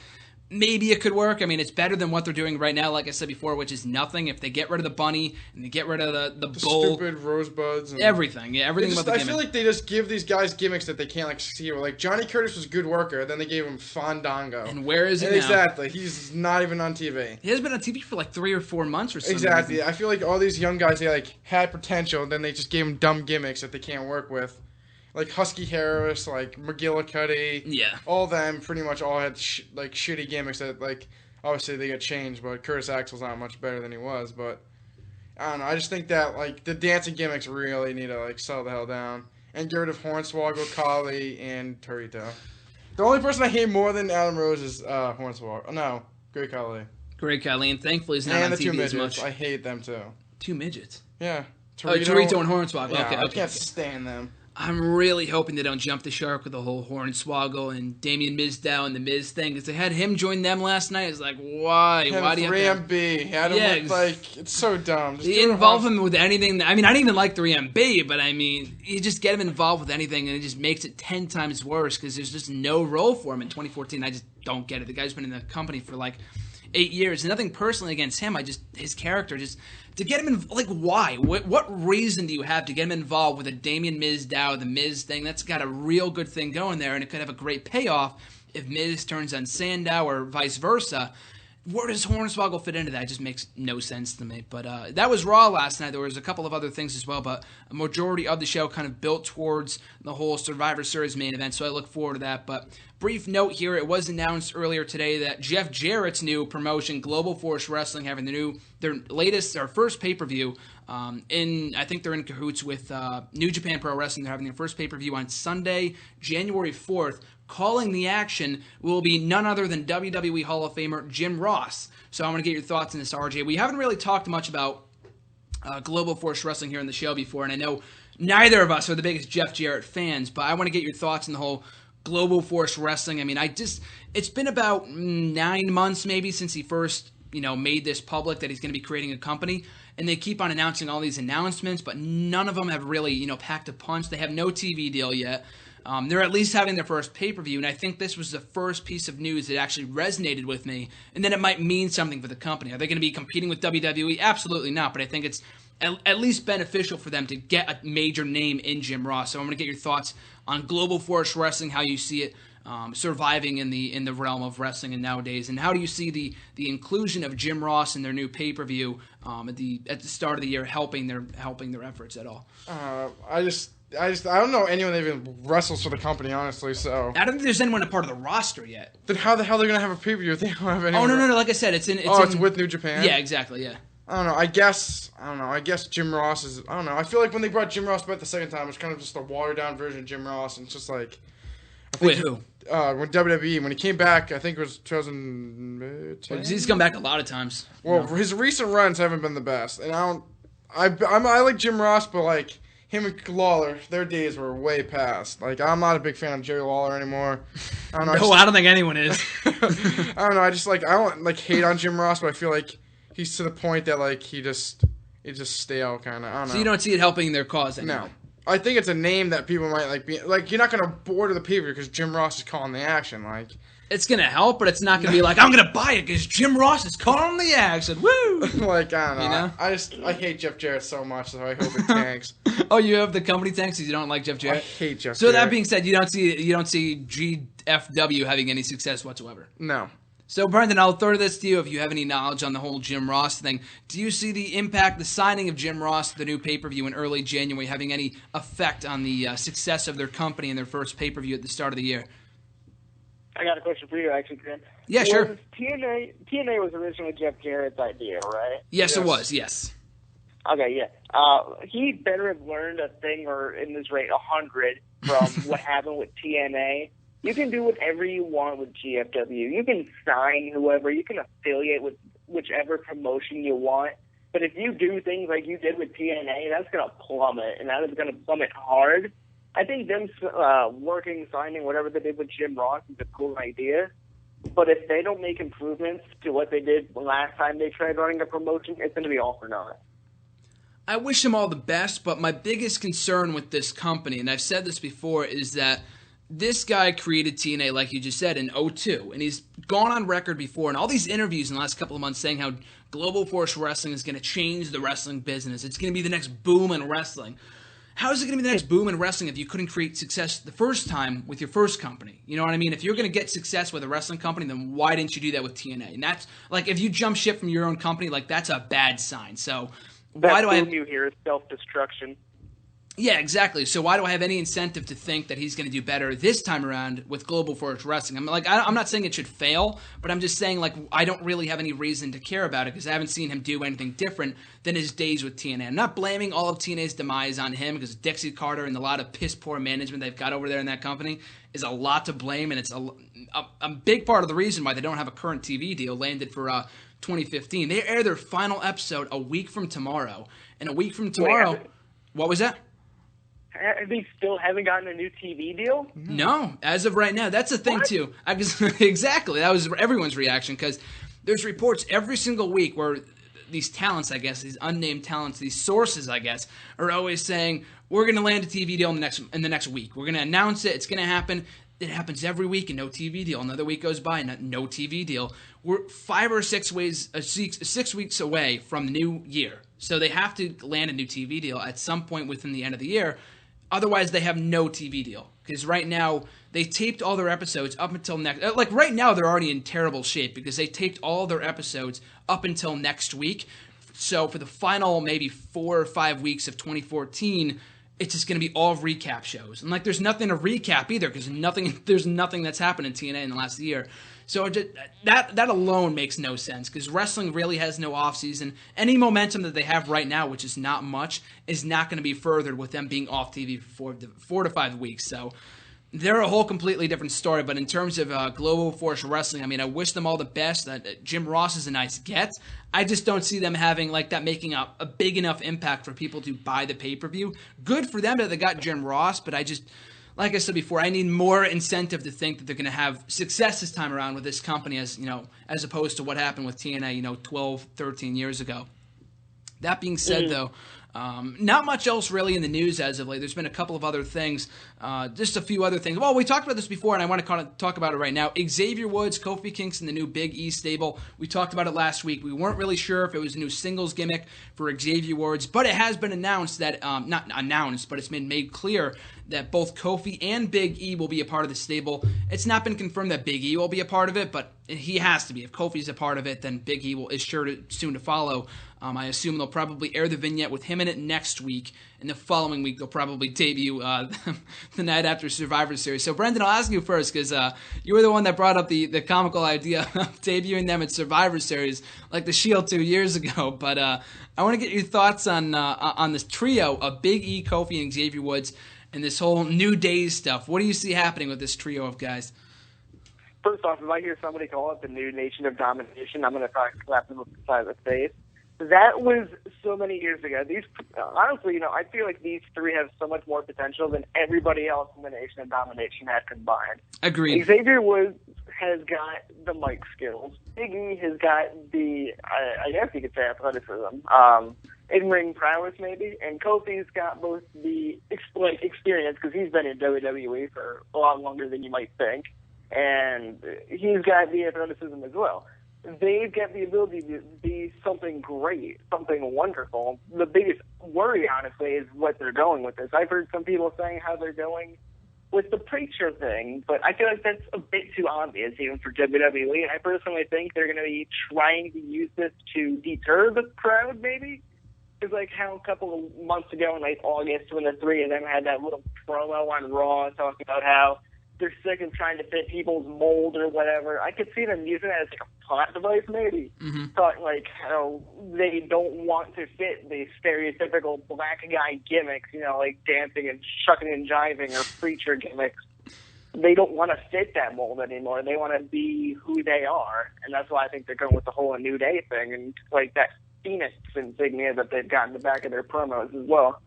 maybe it could work. I mean, it's better than what they're doing right now, like I said before, which is nothing. If they get rid of the bunny and they get rid of the bull, stupid rosebuds, and everything about the gimmick. I feel like they just give these guys gimmicks that they can't like see. Like Johnny Curtis was a good worker, then they gave him Fandango. And where is he now? Exactly, he's not even on TV. He hasn't been on TV for like 3 or 4 months or something. Exactly, I feel like all these young guys, they like had potential, and then they just gave them dumb gimmicks that they can't work with. Like Husky Harris, like McGillicuddy, yeah, all them pretty much all had like shitty gimmicks that like obviously they got changed, but Curtis Axel's not much better than he was. But I don't know, I just think that like the dancing gimmicks really need to like settle the hell down and get rid of Hornswoggle, Khali, and Torito. The only person I hate more than Adam Rose is Hornswoggle. No, Great Khali. Great Khali, and thankfully he's not on TV as much. I hate them too. 2 midgets. Yeah, Torito and Hornswoggle. Yeah, okay, I can't stand them. I'm really hoping they don't jump the shark with the whole Hornswoggle and Damien Mizdow and the Miz thing, because they had him join them last night. It's like, why? Why do you have to... 3MB. Had him with, like, it's so dumb. Just involve him with anything. I mean, I didn't even like 3MB, but I mean, you just get him involved with anything, and it just makes it 10 times worse, because there's just no role for him in 2014. I just don't get it. The guy's been in the company for, like, 8 years. Nothing personally against him. His character just... To get him in, like, why? What reason do you have to get him involved with a Damien Mizdow, the Miz thing? That's got a real good thing going there, and it could have a great payoff if Miz turns on Sandow or vice versa. Where does Hornswoggle fit into that? It just makes no sense to me. But that was Raw last night. There was a couple of other things as well, but a majority of the show kind of built towards the whole Survivor Series main event, so I look forward to that. But brief note here, it was announced earlier today that Jeff Jarrett's new promotion, Global Force Wrestling, having their first pay-per-view. I think they're in cahoots with New Japan Pro Wrestling. They're having their first pay-per-view on Sunday, January 4th. Calling the action will be none other than WWE Hall of Famer Jim Ross. So I want to get your thoughts on this, RJ. We haven't really talked much about Global Force Wrestling here on the show before, and I know neither of us are the biggest Jeff Jarrett fans, but I want to get your thoughts on the whole Global Force Wrestling. I mean, it's been about 9 months maybe since he first, made this public that he's going to be creating a company, and they keep on announcing all these announcements, but none of them have really, packed a punch. They have no TV deal yet. They're at least having their first pay-per-view, and I think this was the first piece of news that actually resonated with me, and then it might mean something for the company. Are they going to be competing with WWE? Absolutely not, but I think it's at least beneficial for them to get a major name in Jim Ross. So I'm going to get your thoughts on Global Force Wrestling, how you see it surviving in the realm of wrestling and nowadays, and how do you see the inclusion of Jim Ross in their new pay-per-view at the start of the year helping their efforts at all? I don't know anyone that even wrestles for the company, honestly, so... I don't think there's anyone a part of the roster yet. Then how the hell are they going to have a pay-per-view if they don't have anyone? Oh, no, like I said, it's with New Japan? Yeah, exactly, yeah. I don't know, I guess Jim Ross is... I don't know, I feel like when they brought Jim Ross back the second time, it was kind of just a watered-down version of Jim Ross, and it's just like... Wait, who? When WWE, when he came back, I think it was 2010? He's come back a lot of times. Well, his recent runs haven't been the best, and I like Jim Ross, but like... Him and Lawler, their days were way past. Like, I'm not a big fan of Jerry Lawler anymore. I don't know. I don't think anyone is. I don't know. I don't hate on Jim Ross, but I feel like he's to the point that like he's just stale kind of. I don't know. So you don't see it helping their cause anymore? No. I think it's a name that people might like. Be like, you're not gonna board the pay-per-view because Jim Ross is calling the action. Like, it's gonna help, but it's not gonna be like I'm gonna buy it because Jim Ross is calling the action. Woo! Like, I don't know. I hate Jeff Jarrett so much, so I hope it tanks. Oh, you have the company tanks because you don't like Jeff Jarrett? I hate Jeff Jarrett. So that being said, you don't see GFW having any success whatsoever? No. So, Brendan, I'll throw this to you if you have any knowledge on the whole Jim Ross thing. Do you see the impact, the signing of Jim Ross, the new pay-per-view in early January, having any effect on the success of their company and their first pay-per-view at the start of the year? I got a question for you, actually, Grant. Yeah, sure. TNA was originally Jeff Jarrett's idea, right? Yes, it was, yes. Okay, yeah. He better have learned a thing or in this rate 100 from what happened with TNA. You can do whatever you want with GFW. You can sign whoever. You can affiliate with whichever promotion you want. But if you do things like you did with TNA, that's going to plummet, and that is going to plummet hard. I think them signing, whatever they did with Jim Ross is a cool idea. But if they don't make improvements to what they did last time they tried running a promotion, it's going to be all for naught. I wish them all the best, but my biggest concern with this company, and I've said this before, is that this guy created TNA, like you just said, in 2002, and he's gone on record before in all these interviews in the last couple of months saying how Global Force Wrestling is going to change the wrestling business. It's going to be the next boom in wrestling. How is it going to be the next boom in wrestling if you couldn't create success the first time with your first company? You know what I mean? If you're going to get success with a wrestling company, then why didn't you do that with TNA? And that's, like, if you jump ship from your own company, like, that's a bad sign. So why do I have... you hear is self-destruction. Yeah, exactly. So why do I have any incentive to think that he's going to do better this time around with Global Force Wrestling? I'm not saying it should fail, but I'm just saying, like, I don't really have any reason to care about it because I haven't seen him do anything different than his days with TNA. I'm not blaming all of TNA's demise on him because Dixie Carter and a lot of piss-poor management they've got over there in that company is a lot to blame, and it's a big part of the reason why they don't have a current TV deal landed for 2015. They air their final episode a week from tomorrow, and a week from tomorrow... What was that? They still haven't gotten a new TV deal? No, as of right now. That's the thing, too. Exactly. That was everyone's reaction because there's reports every single week where these talents, I guess, these unnamed talents, these sources, I guess, are always saying, we're going to land a TV deal in the next week. We're going to announce it. It's going to happen. It happens every week and no TV deal. Another week goes by and no TV deal. We're 5 or 6 weeks away from the new year. So they have to land a new TV deal at some point within the end of the year. Otherwise, they have no TV deal. Because right now, they taped all their episodes up until next... Like, right now, they're already in terrible shape because they taped all their episodes up until next week. So for the final maybe 4 or 5 weeks of 2014, it's just going to be all recap shows. And, like, there's nothing to recap either because there's nothing that's happened in TNA in the last year. So that alone makes no sense because wrestling really has no offseason. Any momentum that they have right now, which is not much, is not going to be furthered with them being off TV for 4 to 5 weeks. So they're a whole completely different story. But in terms of Global Force Wrestling, I mean, I wish them all the best. Jim Ross is a nice get. I just don't see them having like that making a big enough impact for people to buy the pay-per-view. Good for them that they got Jim Ross, but I just... Like I said before, I need more incentive to think that they're going to have success this time around with this company as opposed to what happened with TNA, 12, 13 years ago. That being said, though, not much else really in the news as of late. There's been a couple of other things, just a few other things. Well, we talked about this before, and I want to kind of talk about it right now. Xavier Woods, Kofi Kingston, the new Big E stable. We talked about it last week. We weren't really sure if it was a new singles gimmick for Xavier Woods, but it has been announced that, not announced, but it's been made clear that both Kofi and Big E will be a part of the stable. It's not been confirmed that Big E will be a part of it, but he has to be. If Kofi's a part of it, then Big E is soon to follow. I assume they'll probably air the vignette with him in it next week, and the following week they'll probably debut the night after Survivor Series. So, Brendan, I'll ask you first, because you were the one that brought up the comical idea of debuting them at Survivor Series, like the Shield 2 years ago. But I want to get your thoughts on this trio of Big E, Kofi, and Xavier Woods, and this whole New Days stuff. What do you see happening with this trio of guys? First off, if I hear somebody call it the New Nation of Domination, I'm going to try to slap them upside the face. That was so many years ago. These, honestly, I feel like these three have so much more potential than everybody else in the Nation of Domination had combined. Agreed. Xavier Woods has got the mic skills. Big E has got the, I guess you could say, athleticism, in-ring prowess maybe, and Kofi's got both the experience because he's been in WWE for a lot longer than you might think, and he's got the athleticism as well. They've got the ability to be something great, something wonderful. The biggest worry, honestly, is what they're going with this. I've heard some people saying how they're going with the preacher thing, but I feel like that's a bit too obvious even for WWE. And I personally think they're going to be trying to use this to deter the crowd, maybe. It's like how a couple of months ago in like August when the three of them had that little promo on Raw talking about how they're sick of trying to fit people's mold or whatever. I could see them using it as like a plot device, maybe. Thought like how they don't want to fit the stereotypical black guy gimmicks, like dancing and shucking and jiving or preacher gimmicks. They don't want to fit that mold anymore. They want to be who they are, and that's why I think they're going with the whole New Day thing and like that Phoenix insignia that they've got in the back of their promos as well.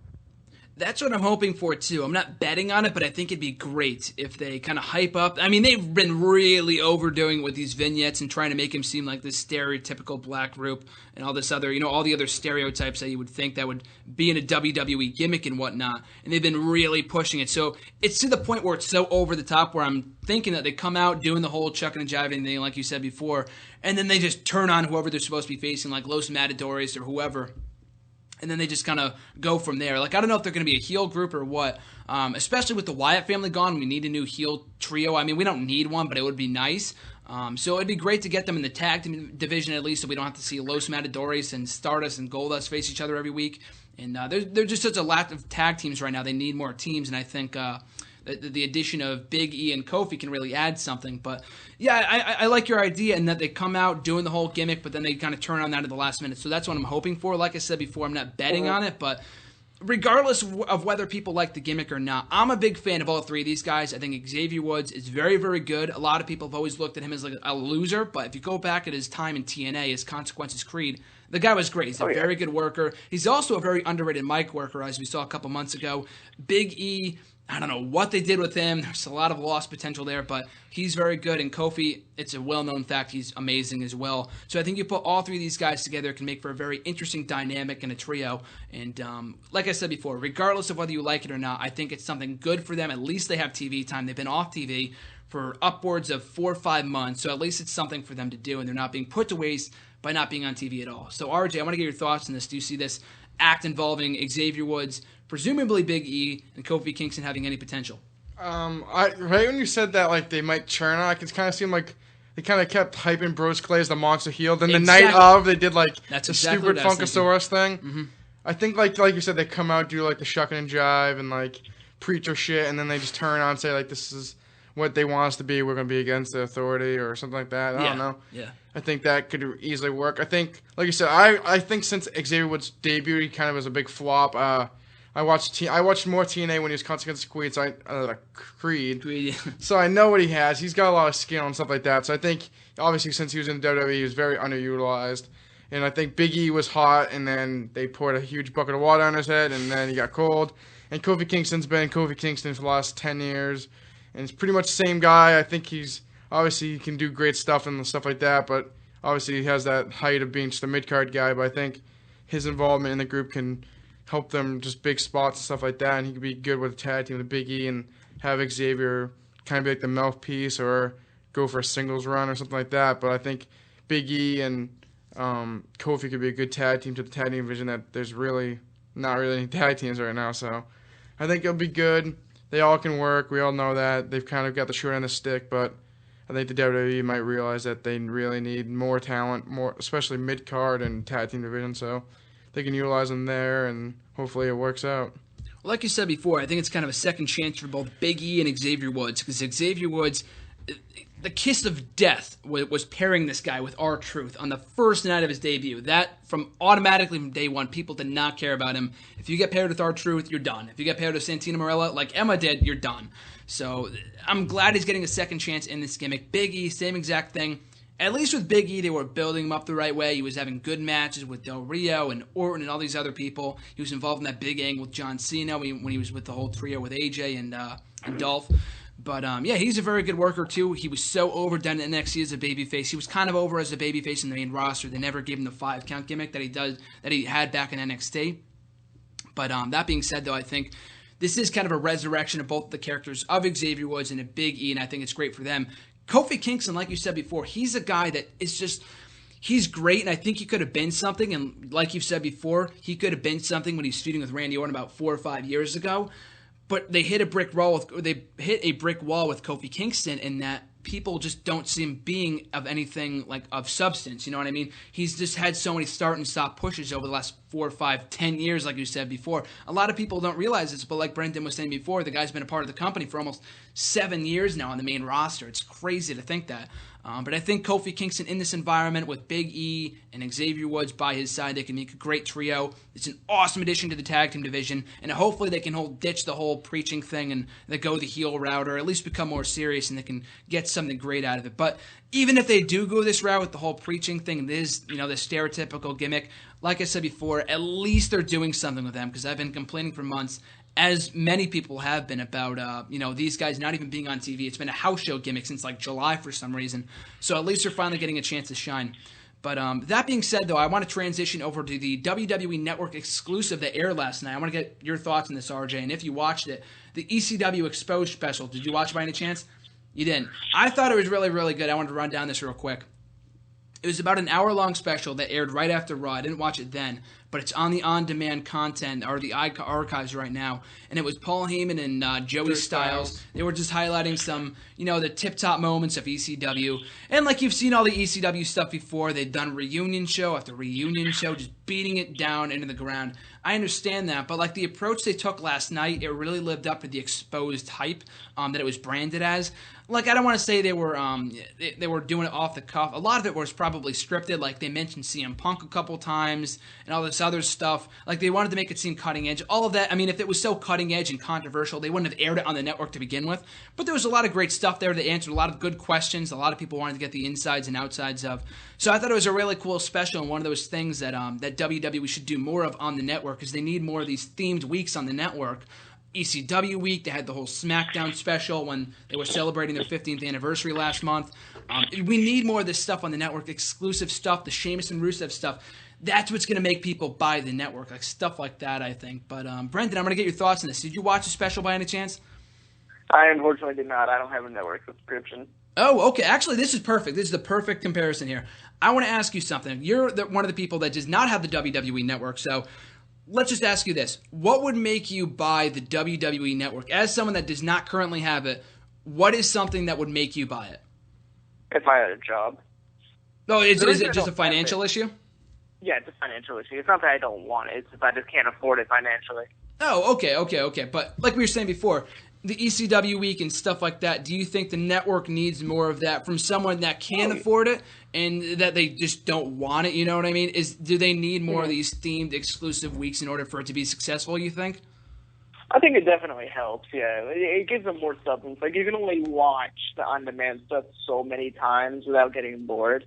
That's what I'm hoping for, too. I'm not betting on it, but I think it'd be great if they kind of hype up. I mean, they've been really overdoing it with these vignettes and trying to make him seem like this stereotypical black group and all this other, all the other stereotypes that you would think that would be in a WWE gimmick and whatnot. And they've been really pushing it. So it's to the point where it's so over the top where I'm thinking that they come out doing the whole chucking and jiving thing, like you said before, and then they just turn on whoever they're supposed to be facing, like Los Matadores or whoever. And then they just kind of go from there. Like, I don't know if they're going to be a heel group or what. Especially with the Wyatt family gone, we need a new heel trio. I mean, we don't need one, but it would be nice. So it'd be great to get them in the tag division at least, so we don't have to see Los Matadores and Stardust and Goldust face each other every week. And they're just such a lack of tag teams right now. They need more teams, and I think the addition of Big E and Kofi can really add something. But yeah, I like your idea in that they come out doing the whole gimmick, but then they kind of turn on that at the last minute. So that's what I'm hoping for. Like I said before, I'm not betting on it, but regardless of whether people like the gimmick or not, I'm a big fan of all three of these guys. I think Xavier Woods is very, very good. A lot of people have always looked at him as like a loser, but if you go back at his time in TNA, his Consequences Creed, the guy was great. He's a very good worker. He's also a very underrated mic worker, as we saw a couple months ago. Big E, I don't know what they did with him. There's a lot of lost potential there, but he's very good. And Kofi, it's a well-known fact, he's amazing as well. So I think you put all three of these guys together, it can make for a very interesting dynamic and a trio. And like I said before, regardless of whether you like it or not, I think it's something good for them. At least they have TV time. They've been off TV for upwards of 4 or 5 months, so at least it's something for them to do, and they're not being put to waste by not being on TV at all. So RJ, I want to get your thoughts on this. Do you see this act involving Xavier Woods, presumably Big E, and Kofi Kingston having any potential? Right when you said that, like, they might churn on, it kind of seemed like they kind of kept hyping Bros Clay as the monster heel. Then the night of, they did, like, the stupid Funkasaurus thing. Mm-hmm. I think, like you said, they come out, do, like, the shucking and jive and, like, preacher shit, and then they just turn on and say, like, this is what they want us to be. We're going to be against the authority or something like that. I don't know. Yeah. I think that could easily work. I think, like you said, I think since Xavier Woods' debut, he kind of was a big flop. I watched more TNA when he was Consequences Creed. Yeah. So I know what he has. He's got a lot of skill and stuff like that. So I think, obviously, since he was in WWE, he was very underutilized. And I think Big E was hot, and then they poured a huge bucket of water on his head, and then he got cold. And Kofi Kingston's been Kofi Kingston for the last 10 years. And it's pretty much the same guy. I think he can do great stuff and stuff like that, but obviously he has that height of being just a mid-card guy. But I think his involvement in the group can help them just big spots and stuff like that, and he could be good with a tag team with Big E and have Xavier kind of be like the mouthpiece or go for a singles run or something like that. But I think Big E and Kofi could be a good tag team to the tag team division that there's really not really any tag teams right now. So I think it'll be good. They all can work. We all know that. They've kind of got the short end of the stick, but I think the WWE might realize that they really need more talent, more especially mid-card and tag team division, so they can utilize them there, and hopefully it works out. Well, like you said before, I think it's kind of a second chance for both Big E and Xavier Woods, because Xavier Woods, the kiss of death was pairing this guy with R-Truth on the first night of his debut. That, automatically from day one, people did not care about him. If you get paired with R-Truth, you're done. If you get paired with Santino Marella, like Emma did, you're done. So I'm glad he's getting a second chance in this gimmick. Big E, same exact thing. At least with Big E, they were building him up the right way. He was having good matches with Del Rio and Orton and all these other people. He was involved in that big angle with John Cena when he was with the whole trio with AJ and Dolph. But, yeah, he's a very good worker, too. He was so overdone in NXT as a babyface. He was kind of over as a babyface in the main roster. They never gave him the 5-count gimmick that he had back in NXT. But that being said, though, I think this is kind of a resurrection of both the characters of Xavier Woods and of Big E, and I think it's great for them. Kofi Kingston, like you said before, he's a guy that is just... He's great, and I think he could have been something. And like you've said before, he could have been something when he was feuding with Randy Orton about 4 or 5 years ago. But they hit a brick wall with Kofi Kingston in that people just don't see him being of anything like of substance. You know what I mean? He's just had so many start and stop pushes over the last 4, 5, 10 years, like you said before. A lot of people don't realize this, but like Brendan was saying before, the guy's been a part of the company for almost 7 years now on the main roster. It's crazy to think that. But I think Kofi Kingston in this environment with Big E and Xavier Woods by his side, they can make a great trio. It's an awesome addition to the tag team division, and hopefully they can ditch the whole preaching thing and they go the heel route, or at least become more serious and they can get something great out of it. But even if they do go this route with the whole preaching thing, this the stereotypical gimmick, like I said before, at least they're doing something with them, because I've been complaining for months, as many people have been, about these guys not even being on TV. It's been a house show gimmick since like July for some reason. So at least they're finally getting a chance to shine. But that being said, though, I want to transition over to the WWE Network exclusive that aired last night. I want to get your thoughts on this, RJ. And if you watched it, the ECW Exposed special, did you watch it by any chance? You didn't. I thought it was really, really good. I wanted to run down this real quick. It was about an hour-long special that aired right after Raw. I didn't watch it then, but it's on the on-demand content, or the archives right now. And it was Paul Heyman and Joey Styles. They were just highlighting some, the tip-top moments of ECW. And like you've seen all the ECW stuff before, they've done reunion show after reunion show, just beating it down into the ground. I understand that, but like the approach they took last night, it really lived up to the Exposed hype that it was branded as. Like, I don't want to say they were doing it off the cuff. A lot of it was probably scripted. Like, they mentioned CM Punk a couple times and all this other stuff. Like, they wanted to make it seem cutting edge. All of that, I mean, if it was so cutting edge and controversial, they wouldn't have aired it on the network to begin with. But there was a lot of great stuff there. They answered a lot of good questions. A lot of people wanted to get the insides and outsides of. So I thought it was a really cool special, and one of those things that WWE should do more of on the network, because they need more of these themed weeks on the network. ECW week, they had the whole SmackDown special when they were celebrating their 15th anniversary last month. We need more of this stuff on the network, exclusive stuff, the Sheamus and Rusev stuff. That's what's going to make people buy the network, like stuff like that, I think. But Brendan, I'm going to get your thoughts on this. Did you watch the special by any chance? I unfortunately did not. I don't have a network subscription. Oh, okay. Actually, this is perfect. This is the perfect comparison here. I want to ask you something. You're one of the people that does not have the WWE network, so let's just ask you this. What would make you buy the WWE Network? As someone that does not currently have it, what is something that would make you buy it? If I had a job. No, is it just a financial issue? Yeah, it's a financial issue. It's not that I don't want it. It's if I just can't afford it financially. Oh, okay. But like we were saying before, the ECW week and stuff like that, do you think the network needs more of that from someone that can afford it and that they just don't want it, you know what I mean? Do they need more of these themed exclusive weeks in order for it to be successful, you think? I think it definitely helps, yeah. It gives them more substance. Like, you can only watch the on-demand stuff so many times without getting bored.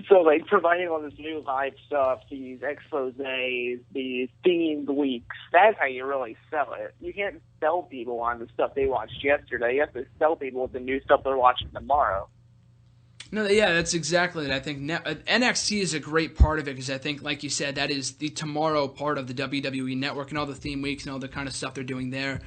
So, like, providing all this new live stuff, these exposés, these themed weeks, that's how you really sell it. You can't sell people on the stuff they watched yesterday. You have to sell people with the new stuff they're watching tomorrow. No, yeah, that's exactly it. I think NXT is a great part of it, because I think, like you said, that is the tomorrow part of the WWE Network and all the theme weeks and all the kind of stuff they're doing there.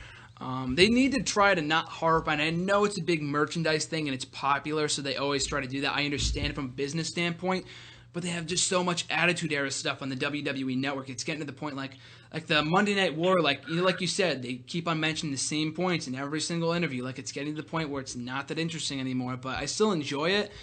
They need to try to not harp on it. I know it's a big merchandise thing and it's popular, so they always try to do that. I understand it from a business standpoint, but they have just so much Attitude Era stuff on the WWE Network. It's getting to the point like the Monday Night War, like you said, they keep on mentioning the same points in every single interview. Like, it's getting to the point where it's not that interesting anymore, but I still enjoy it.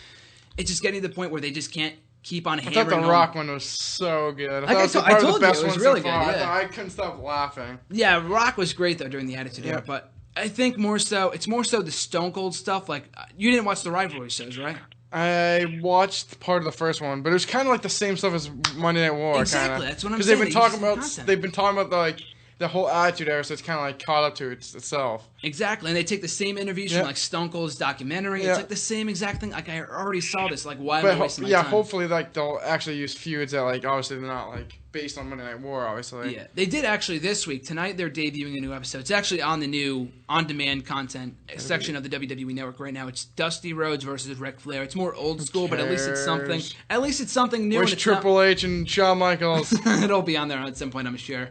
It's just getting to the point where they just can't keep on hammering. I thought the Rock one was so good. I told you, it was really good. Yeah. I couldn't stop laughing. Yeah, Rock was great though during the Attitude Era, but I think it's more so the Stone Cold stuff. Like, you didn't watch the rivalry shows, right? I watched part of the first one, but it was kind of like the same stuff as Monday Night War. Exactly, that's what I'm saying. Because they've been talking about the whole Attitude Era, so it's kind of like caught up to itself. Exactly, and they take the same interviews from like Stone Cold's documentary. It's like the same exact thing. Like, I already saw this. Like, why am I wasting my time? Hopefully, they'll actually use feuds that obviously they're not based on Monday Night War. Obviously, yeah, they did actually this week. Tonight they're debuting a new episode. It's actually on the new on-demand content section of the WWE Network right now. It's Dusty Rhodes versus Ric Flair. It's more old school, but at least it's something. At least it's something new. Where's Triple H and Shawn Michaels? It'll be on there at some point, I'm sure.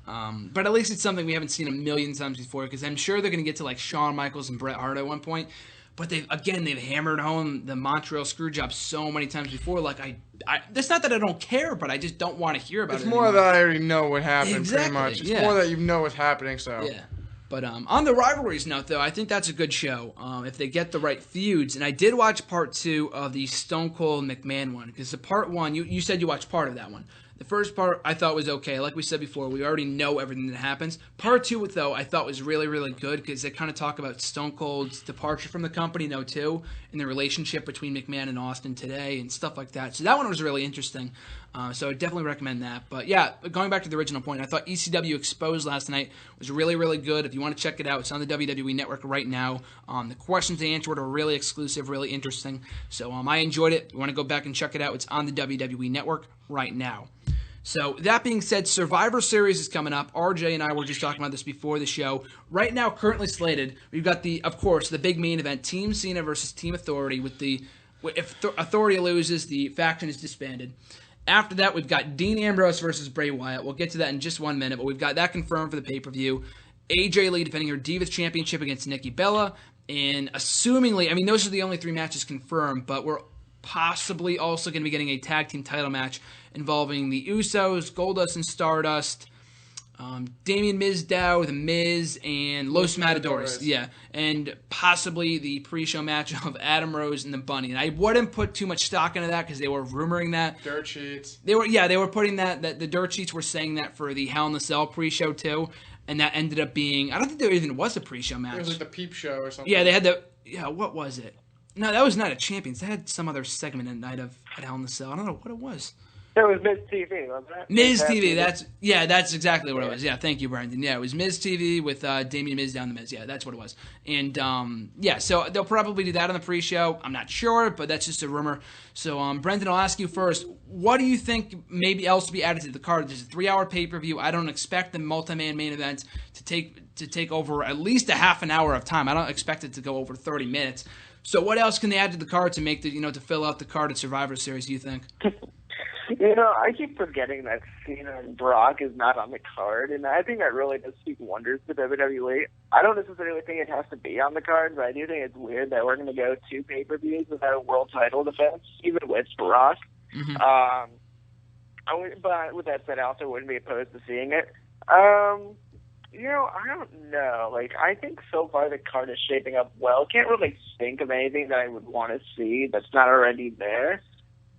But at least it's something we haven't seen a million times before, because I'm sure they're going to get to like Shawn Michaels and Bret Hart at one point. But they've hammered home the Montreal Screwjob so many times before. Like, it's not that I don't care, but I just don't want to hear about it. It's more that I already know what happened, pretty much. It's more that you know what's happening, so. Yeah. But on the rivalries note, though, I think that's a good show if they get the right feuds. And I did watch part 2 of the Stone Cold McMahon one, because the part 1, you said you watched part of that one. The first part I thought was okay. Like we said before, we already know everything that happens. Part 2, though, I thought was really, really good because they kind of talk about Stone Cold's departure from the company, though, too, and the relationship between McMahon and Austin today and stuff like that. So that one was really interesting. So I definitely recommend that. But yeah, going back to the original point, I thought ECW Exposed last night was really, really good. If you want to check it out, it's on the WWE Network right now. The questions they answered are really exclusive, really interesting. So I enjoyed it. If you want to go back and check it out, it's on the WWE Network right now. So that being said, Survivor Series is coming up. RJ and I were just talking about this before the show. Right now, currently slated, we've got of course, the big main event, Team Cena versus Team Authority. If Authority loses, the faction is disbanded. After that, we've got Dean Ambrose versus Bray Wyatt. We'll get to that in just 1 minute, but we've got that confirmed for the pay-per-view. AJ Lee defending her Divas Championship against Nikki Bella. And assumingly, those are the only 3 matches confirmed, but we're possibly also going to be getting a tag team title match involving the Usos, Goldust and Stardust, Damien Mizdow, The Miz, and Los Matadores. Yeah, and possibly the pre-show match of Adam Rose and the Bunny. And I wouldn't put too much stock into that because they were rumoring that. Dirt sheets. They were putting that the dirt sheets were saying that for the Hell in the Cell pre-show too, and that ended up being, I don't think there even was a pre-show match. It was like the Peep Show or something. Yeah, they had what was it? No, that was Night of Champions. They had some other segment at Hell in the Cell. I don't know what it was. It was Miz TV, wasn't it? Miz TV, that's exactly what it was. Yeah, thank you, Brendan. Yeah, it was Miz TV with Damien Miz down the Miz. Yeah, that's what it was. And, so they'll probably do that on the pre-show. I'm not sure, but that's just a rumor. So, Brendan, I'll ask you first, what do you think maybe else to be added to the card? There's a 3-hour pay-per-view. I don't expect the multi-man main event to take over at least a half an hour of time. I don't expect it to go over 30 minutes. So what else can they add to the card to make to fill out the card at Survivor Series, do you think? I keep forgetting that Cena and Brock is not on the card, and I think that really does speak wonders to WWE. I don't necessarily think it has to be on the card, but I do think it's weird that we're going to go 2 pay-per-views without a world title defense, even with Brock. Mm-hmm. But with that said, I also wouldn't be opposed to seeing it. I don't know. I think so far the card is shaping up well. Can't really think of anything that I would want to see that's not already there.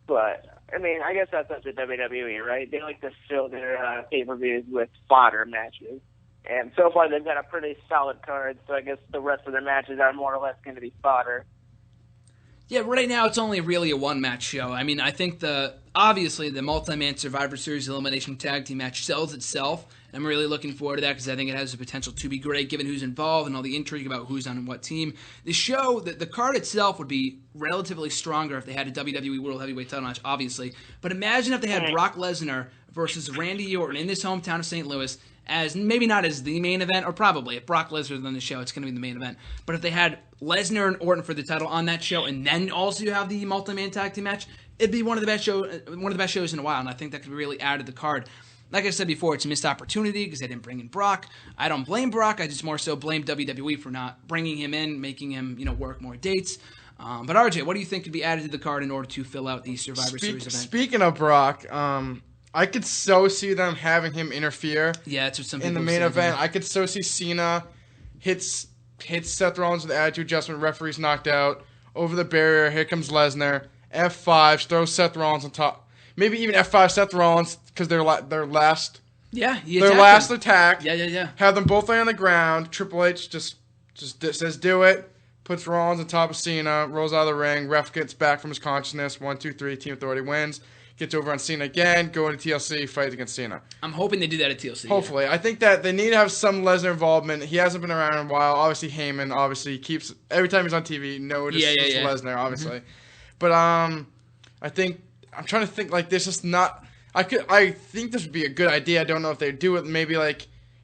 But, I guess that's up to WWE, right? They like to fill their pay-per-views with fodder matches. And so far they've got a pretty solid card, so I guess the rest of their matches are more or less going to be fodder. Yeah, right now it's only really a 1-match show. I think obviously the multi-man Survivor Series Elimination Tag Team match sells itself. I'm really looking forward to that because I think it has the potential to be great given who's involved and all the intrigue about who's on what team. The show, the card itself would be relatively stronger if they had a WWE World Heavyweight title match, obviously. But imagine if they had Brock Lesnar versus Randy Orton in this hometown of St. Louis as maybe not as the main event, or probably if Brock Lesnar's on the show, it's going to be the main event. But if they had Lesnar and Orton for the title on that show, and then also you have the multi-man tag team match, it'd be one of the best shows in a while, and I think that could really add to the card. Like I said before, it's a missed opportunity because they didn't bring in Brock. I don't blame Brock. I just more so blame WWE for not bringing him in, making him work more dates. But RJ, what do you think could be added to the card in order to fill out the Survivor Series event? Speaking of Brock, I could so see them having him interfere. Yeah, that's what some people in the main event. I could so see Cena hits Seth Rollins with the attitude adjustment. Referee's knocked out over the barrier. Here comes Lesnar. F5 throws Seth Rollins on top. Maybe even F5 Seth Rollins because their last attack. Yeah. Have them both lay on the ground. Triple H just says do it. Puts Rollins on top of Cena. Rolls out of the ring. Ref gets back from his consciousness. 1, 2, 3. Team Authority wins. Gets over on Cena again. Go into TLC. Fight against Cena. I'm hoping they do that at TLC. Hopefully. Yeah. I think that they need to have some Lesnar involvement. He hasn't been around in a while. Obviously Heyman. Obviously keeps every time he's on TV. Notices Lesnar. Obviously, but I'm trying to think this is not. I think this would be a good idea. I don't know if they do it. Maybe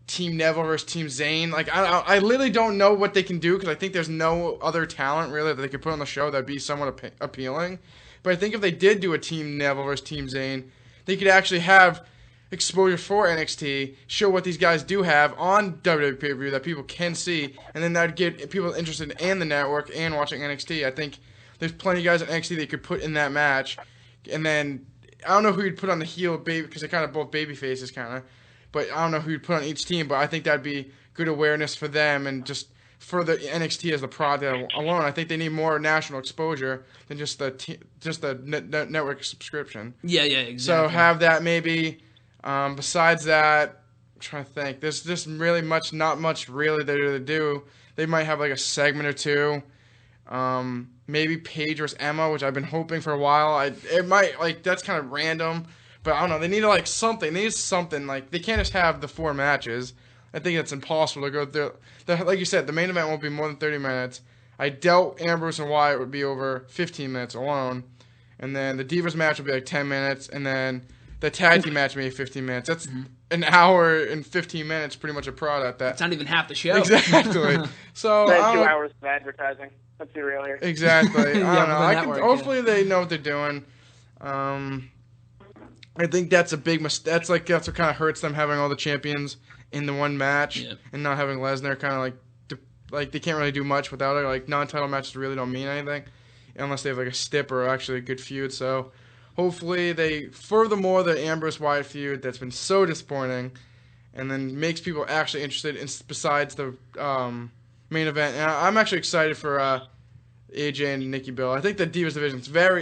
Team Neville versus Team Zayn. I literally don't know what they can do because I think there's no other talent really that they could put on the show that'd be somewhat appealing. But I think if they did do a Team Neville versus Team Zayn, they could actually have exposure for NXT, show what these guys do have on WWE pay-per-view that people can see, and then that'd get people interested in the network and watching NXT. I think there's plenty of guys on NXT they could put in that match. And then, I don't know who you'd put on the heel, baby, because they're kind of both baby faces, kind of. But I don't know who you'd put on each team. But I think that'd be good awareness for them and just for the NXT as the product alone. I think they need more national exposure than just the network subscription. Yeah, exactly. So have that maybe. Besides that, I'm trying to think. There's just really not much really there to do. They might have like a segment or two. Maybe Paige versus Emma, which I've been hoping for a while. It might, like, that's kind of random, but I don't know. They need like something. They need something. Like, they can't just have the 4 matches. I think it's impossible to go through. Like you said, the main event won't be more than 30 minutes. I doubt Ambrose and Wyatt would be over 15 minutes alone. And then the Divas match will be like 10 minutes. And then the tag team match will be 15 minutes. That's an hour and 15 minutes, pretty much a product. It's not even half the show. Exactly. So That's 2 hours of advertising. Let's be real here. Exactly. I don't know. Hopefully they know what they're doing. I think that's a big mistake. That's what kind of hurts them, having all the champions in the one match and not having Lesnar kind of like they can't really do much without it. Like, non-title matches really don't mean anything unless they have like a stip or actually a good feud. So hopefully furthermore, the Ambrose Wyatt feud that's been so disappointing, and then makes people actually interested in besides the main event. And I'm actually excited for AJ and Nikki Bella. I think the Divas division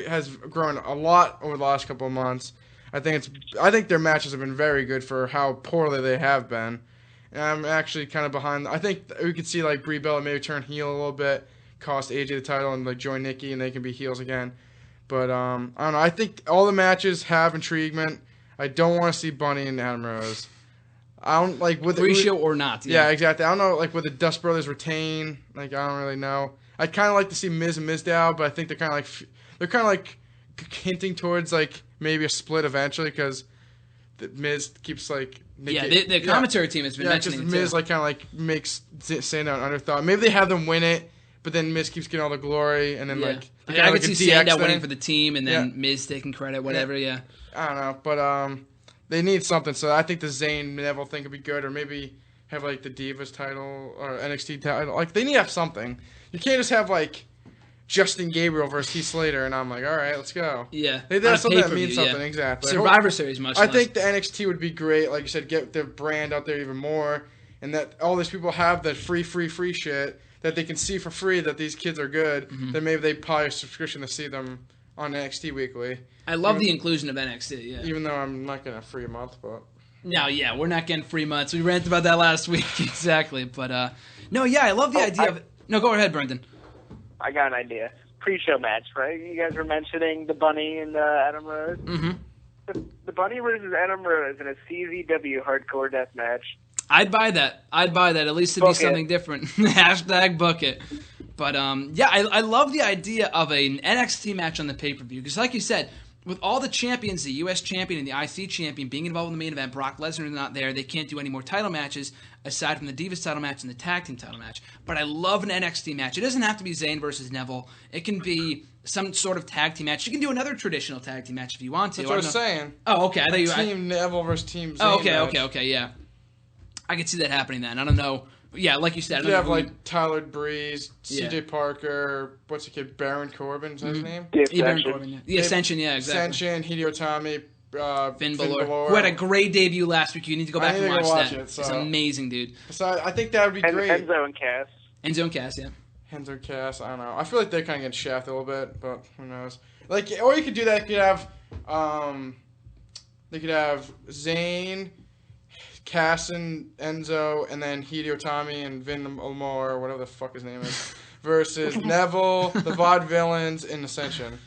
has grown a lot over the last couple of months. I think their matches have been very good for how poorly they have been. And I'm actually kind of behind. I think we could see like Brie Bella maybe turn heel a little bit, cost AJ the title, and like join Nikki, and they can be heels again. But I don't know. I think all the matches have intriguement. I don't want to see Bunny and Adam Rose. I don't like with pre-show or not. Yeah, exactly. I don't know, like, would the Dust Brothers retain? Like, I don't really know. I'd kind of like to see Miz and Mizdow, but I think they're kind of like hinting towards like maybe a split eventually, because Miz keeps like the commentary team has been mentioning because Miz like kind of like makes Sandow an underthought. Maybe they have them win it, but then Miz keeps getting all the glory, and then like I could see Sandow winning for the team, and then Miz taking credit, whatever. Yeah. I don't know, but they need something. So I think the Zayn Neville thing could be good, or maybe have like the Divas title or NXT title. Like, they need to have something. You can't just have like Justin Gabriel versus Heath Slater, and I'm like, all right, let's go. Yeah, they have something that means something. Exactly. Survivor Series much. I think the NXT would be great. Like you said, get their brand out there even more, and that all these people have that free shit that they can see for free, that these kids are good. Then maybe they buy a subscription to see them on NXT weekly. I love the inclusion of NXT. Yeah. Even though I'm not getting a free month, but. No, yeah, we're not getting free months. We ranted about that last week, exactly. But no, yeah, I love the idea of it. No, go ahead, Brendan. I got an idea. Pre-show match, right? You guys were mentioning the Bunny and Adam Rose. The Bunny versus Adam Rose in a CZW hardcore death match. I'd buy that. At least it'd be something different. Hashtag book it. But yeah, I love the idea of an NXT match on the pay-per-view, because like you said, with all the champions, the U.S. champion and the IC champion being involved in the main event, Brock Lesnar is not there. They can't do any more title matches aside from the Divas title match and the tag team title match. But I love an NXT match. It doesn't have to be Zayn versus Neville. It can be some sort of tag team match. You can do another traditional tag team match if you want to. That's what I was saying. Oh, okay. I thought you Team Neville versus Team Zayn. Okay, yeah. I could see that happening then. I don't know. Yeah, like you said. You have like Tyler Breeze, C.J. Parker, what's the kid, Baron Corbin, is that his name? Baron Corbin, yeah. The Ascension, yeah, exactly. Ascension, Hideo Itami, Finn Balor, who had a great debut last week. You need to go back and watch that. It's amazing, dude. So I think that would be great. Enzo and Cass. Enzo and Cass, yeah. Enzo and Cass, I don't know. I feel like they're kind of getting shafted a little bit, but who knows? Like, or you could do that. You could have Zayn, Cass and Enzo, and then Hideo Itami and Vin Balor, or whatever the fuck his name is, versus Neville, the Vaudevillains, and Ascension.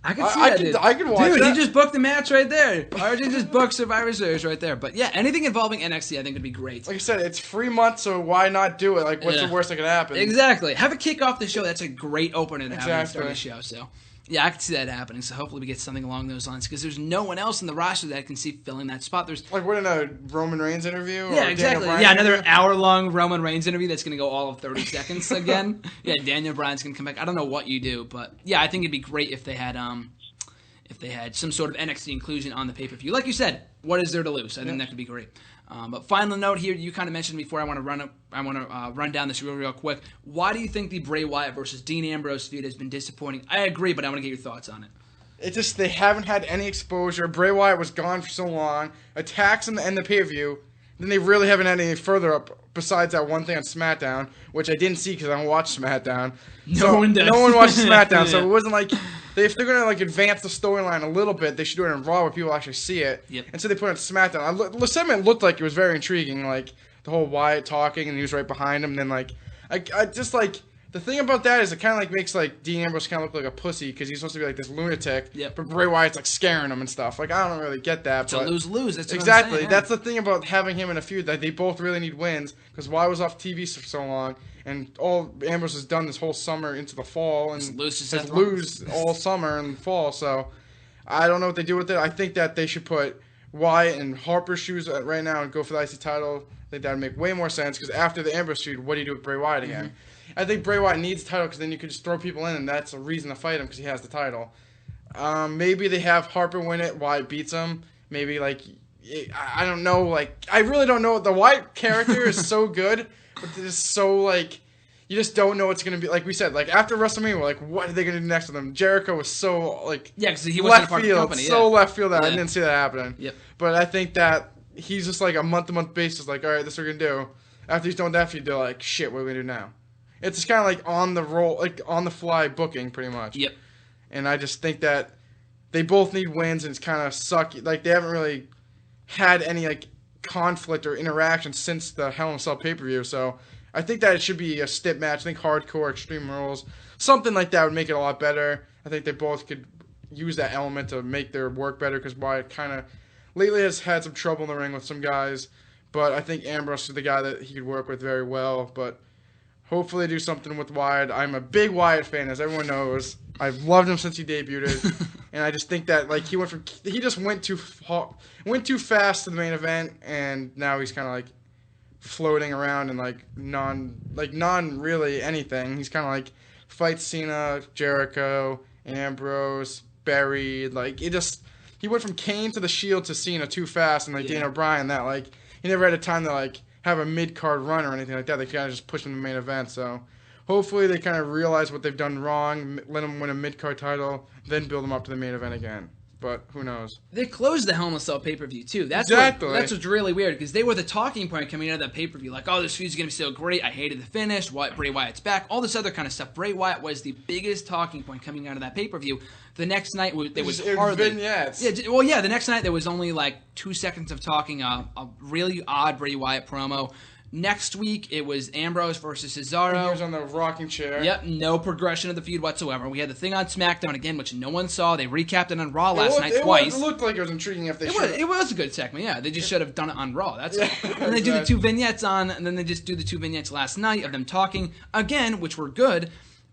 I could see that, dude. I could watch that. Dude, he just booked the match right there. RJ just booked Survivor Series right there. But yeah, anything involving NXT I think would be great. Like I said, it's free month, so why not do it? Like, what's the worst that could happen? Exactly. Have it kick off the show. That's a great opener to have at the start of the show. So yeah, I could see that happening. So hopefully we get something along those lines, because there's no one else in the roster that I can see filling that spot. There's like, what, in a Roman Reigns interview? Yeah, exactly. Yeah, another hour-long Roman Reigns interview that's going to go all of 30 seconds again. Yeah, Daniel Bryan's going to come back. I don't know what you do, but yeah, I think it'd be great if they had some sort of NXT inclusion on the pay-per-view. Like you said, what is there to lose? I think that could be great. But final note here, you kind of mentioned before. I want to run down this real quick. Why do you think the Bray Wyatt versus Dean Ambrose feud has been disappointing? I agree, but I want to get your thoughts on it. It's just they haven't had any exposure. Bray Wyatt was gone for so long. Attacks in the pay-per-view then they really haven't had any further up besides that one thing on SmackDown, which I didn't see because I don't watch SmackDown. No one does. No one watches SmackDown, so Yeah. it wasn't like if they're gonna like advance the storyline a little bit, they should do it on Raw where people actually see it. Yep. And so they put it on SmackDown. The segment looked like it was very intriguing, like the whole Wyatt talking and he was right behind him. And then like I just like. The thing about that is it kind of like makes like Dean Ambrose kind of look like a pussy because he's supposed to be like this lunatic, Yep. but Bray Wyatt's like scaring him and stuff. Like I don't really get that. It's a but lose-lose. That's what I'm exactly. saying, yeah. That's the thing about having him in a feud that they both really need wins because Wyatt was off TV for so long, and all Ambrose has done this whole summer into the fall and Just lose to has Seth lose all summer and fall. So I don't know what they do with it. I think that they should put Wyatt in Harper's shoes right now and go for the IC title. I think that would make way more sense because after the Ambrose feud, what do you do with Bray Wyatt again? Mm-hmm. I think Bray Wyatt needs the title because then you could just throw people in and that's a reason to fight him because he has the title. Maybe they have Harper win it, Wyatt beats him. Maybe like I don't know. Like I really don't know. The Wyatt character is so good, but it's just so like you just don't know what's gonna be. Like we said, like after WrestleMania, we're like, what are they gonna do next with him? Jericho was so like Yeah, because he wasn't a left part field, of the company. so Yeah. left field that I Yeah. didn't see that happening. Yep. But I think that he's just like a month-to-month basis. Like, all right, this is what we're gonna do. After he's done that feud, they're like, shit, what are we gonna do now? It's just kind of like on the roll, like on the fly booking, pretty much. Yep. And I just think that they both need wins, and it's kind of sucky. Like they haven't really had any like conflict or interaction since the Hell in a Cell pay-per-view. So I think that it should be a stip match. I think hardcore, Extreme Rules, something like that would make it a lot better. I think they both could use that element to make their work better because Wyatt kind of lately has had some trouble in the ring with some guys. But I think Ambrose is the guy that he could work with very well. But hopefully they do something with Wyatt. I'm a big Wyatt fan, as everyone knows. I've loved him since he debuted, and I just think that like he just went too fast to the main event, and now he's kind of like floating around and like non really anything. He's kind of like fights Cena, Jericho, Ambrose, buried. Like he went from Kane to the Shield to Cena too fast, and like Daniel Bryan that like he never had a time to like have a mid-card run or anything like that. They kind of just pushed him to the main event. So hopefully they kind of realize what they've done wrong, let him win a mid-card title, then build him up to the main event again. But who knows? They closed the Hell in a Cell pay-per-view, too. That's what's really weird, because they were the talking point coming out of that pay-per-view. Like, oh, this feud's going to be so great. I hated the finish. Bray Wyatt's back. All this other kind of stuff. Bray Wyatt was the biggest talking point coming out of that pay-per-view. The next night, there was hardly... vignettes. Yeah, well, yeah, the next night there was only like 2 seconds of talking, a really odd Bray Wyatt promo. Next week, it was Ambrose versus Cesaro. He was on the rocking chair. Yep, no progression of the feud whatsoever. We had the thing on SmackDown again, which no one saw. They recapped it on Raw last night twice. It looked like it was intriguing if they should. It was a good segment, yeah. They just should have done it on Raw. That's all. And they do the 2 vignettes on, and then they just do the 2 vignettes last night of them talking again, which were good.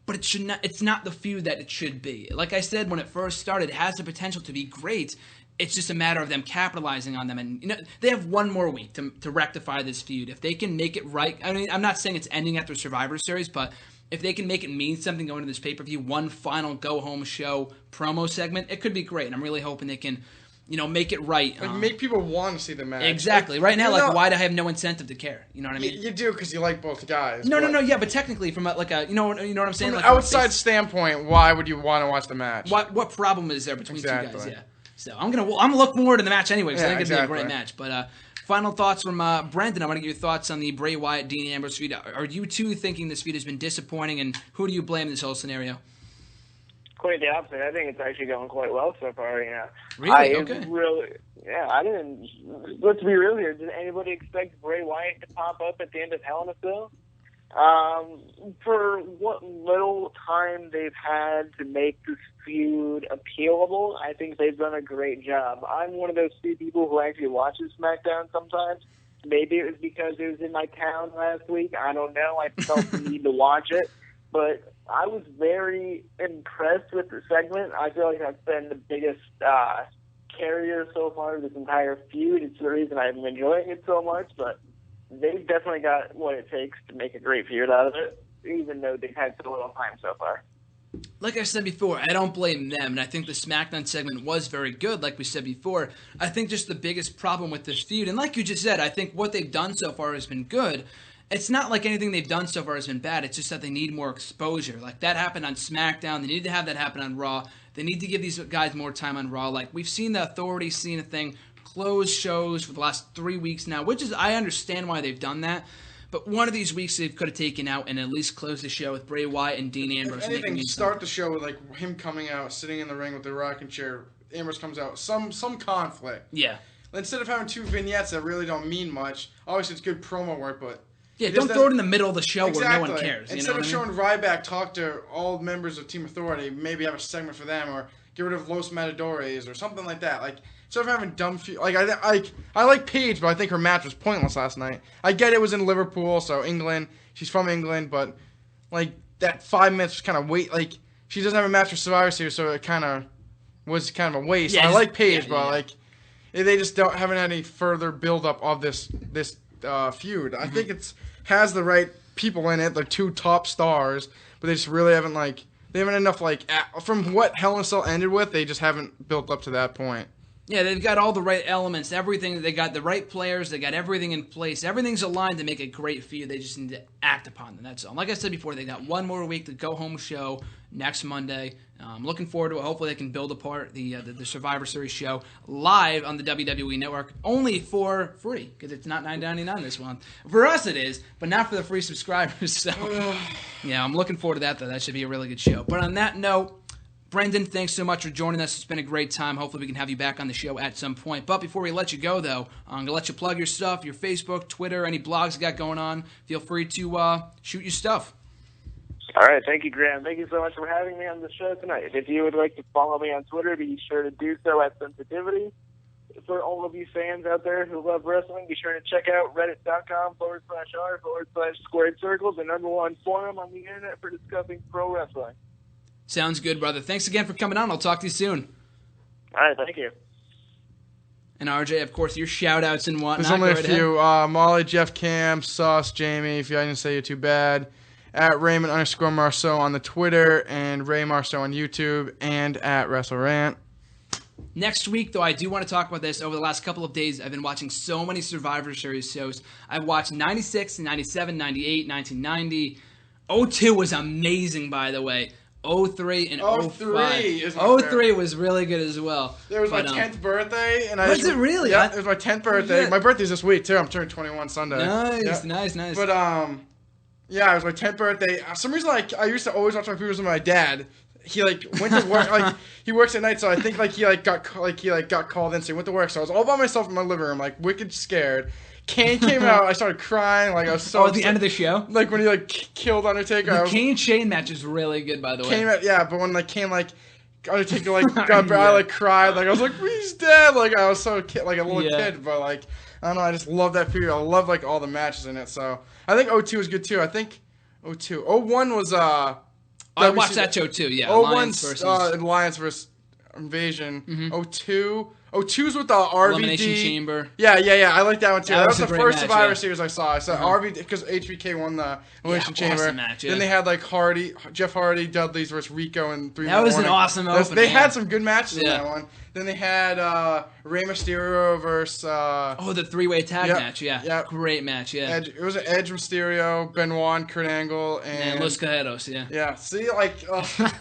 But it should not. It's not the feud that it should be. Like I said when it first started, it has the potential to be great. It's just a matter of them capitalizing on them, and they have one more week to rectify this feud. If they can make it right, I mean, I'm not saying it's ending after Survivor Series, but if they can make it mean something going to this pay-per-view, one final go-home show promo segment, it could be great. And I'm really hoping they can, make it right. Like make people want to see the match. Exactly. Right now, why do I have no incentive to care? You know what I mean? You do because you like both guys. No, yeah, but technically, from you know what I'm saying? From like an outside standpoint, why would you want to watch the match? What problem is there between two guys? Yeah. So I'm gonna look forward to the match anyway because I think it's gonna be a great match. But final thoughts from Brendan. I want to get your thoughts on the Bray Wyatt Dean Ambrose feud. Are you two thinking this feud has been disappointing, and who do you blame in this whole scenario? Quite the opposite. I think it's actually going quite well so far. Really? Okay. I didn't. Let's be real here. Did anybody expect Bray Wyatt to pop up at the end of Hell in a Cell? For what little time they've had to make this feud appealable, I think they've done a great job. I'm one of those few people who actually watches SmackDown sometimes. Maybe it was because it was in my town last week. I don't know. I felt the need to watch it. But I was very impressed with the segment. I feel like that's been the biggest carrier so far of this entire feud. It's the reason I'm enjoying it so much, but they've definitely got what it takes to make a great feud out of it, even though they've had so little time so far. Like I said before, I don't blame them, and I think the SmackDown segment was very good, like we said before. I think just the biggest problem with this feud, and like you just said, I think what they've done so far has been good. It's not like anything they've done so far has been bad. It's just that they need more exposure. Like, that happened on SmackDown. They need to have that happen on Raw. They need to give these guys more time on Raw. Like, we've seen the Authority Cena thing closed shows for the last 3 weeks now, which is, I understand why they've done that. But one of these weeks they could have taken out and at least closed the show with Bray Wyatt and Dean Ambrose. If anything, start the show with like him coming out, sitting in the ring with the rocking chair. Ambrose comes out, some conflict. Yeah. Instead of having 2 vignettes that really don't mean much, obviously it's good promo work, but yeah, don't throw it in the middle of the show where no one cares. Instead of showing Ryback talk to all members of Team Authority, maybe have a segment for them, or get rid of Los Matadores or something like that. Like, instead of having dumb like I like Paige, but I think her match was pointless last night. I get it was in Liverpool, so England. She's from England, but like that 5 minutes was kind of like she doesn't have a match for Survivor Series, so it kind of was kind of a waste. Yeah, I like Paige, but like they just haven't had any further build up of this feud. I think has the right people in it. They're 2 top stars, but they just really haven't they haven't enough from what Hell in a Cell ended with. They just haven't built up to that point. Yeah, they've got all the right elements, everything. They got the right players. They got everything in place. Everything's aligned to make a great feud. They just need to act upon them. That's all. Like I said before, they got 1 more week to go home show next Monday. I'm looking forward to it. Hopefully they can build apart the Survivor Series show live on the WWE Network, only for free, because it's not $9.99 this month. For us it is, but not for the free subscribers. So, yeah, I'm looking forward to that, though. That should be a really good show. But on that note, Brendan, thanks so much for joining us. It's been a great time. Hopefully we can have you back on the show at some point. But before we let you go, though, I'm going to let you plug your stuff, your Facebook, Twitter, any blogs you got going on. Feel free to shoot your stuff. All right. Thank you, Graham. Thank you so much for having me on the show tonight. If you would like to follow me on Twitter, be sure to do so at Sensitivity. For all of you fans out there who love wrestling, be sure to check out reddit.com/r/squared circles, the #1 forum on the internet for discussing pro wrestling. Sounds good, brother. Thanks again for coming on. I'll talk to you soon. All right, thank you. And RJ, of course, your shout-outs and whatnot. There's only a few. Molly, Jeff Cam, Sauce, Jamie, if I didn't say it too bad. At Raymond_Marceau on the Twitter, and Ray Marceau on YouTube, and at WrestleRant. Next week, though, I do want to talk about this. Over the last couple of days, I've been watching so many Survivor Series shows. I've watched 96, 97, 98, 1990. 02 was amazing, by the way. 03 and 05. 03 was really good as well. It was my 10th birthday. And was it really? Yeah, it was my 10th birthday. Yeah. My birthday's this week, too. I'm turning 21 Sunday. Nice. But, yeah, it was my 10th birthday. For some reason, I used to always watch my videos with my dad. He went to work. He works at night, so I think he got called in. So he went to work. So I was all by myself in my living room, wicked scared. Kane came out. I started crying. I was so. At the end of the show, when he killed Undertaker. The Kane Shane match is really good, by the way. Kane, yeah, but when Kane Undertaker got I cried. I was like, he's dead. I was so a little kid, but I don't know. I just love that period. I love all the matches in it. So I think 02 was good too. I think 02. 01 was I watched that show too. Yeah. 01's Alliance versus Invasion. Mm-hmm. 02's with the RVD. Elimination Chamber. Yeah. I like that one too. That was the first match, Survivor Series I saw. I saw RVD because HBK won the Elimination Chamber. Awesome match, yeah. Then they had Jeff Hardy, Dudley's versus Rico and 3 That was an awesome opening. They had some good matches in that one. Then they had Rey Mysterio versus... the 3-way tag match, yeah. Great match, yeah. It was an Edge, Mysterio, Benoit, and Kurt Angle, and Los Cajeros, yeah. Yeah, see, those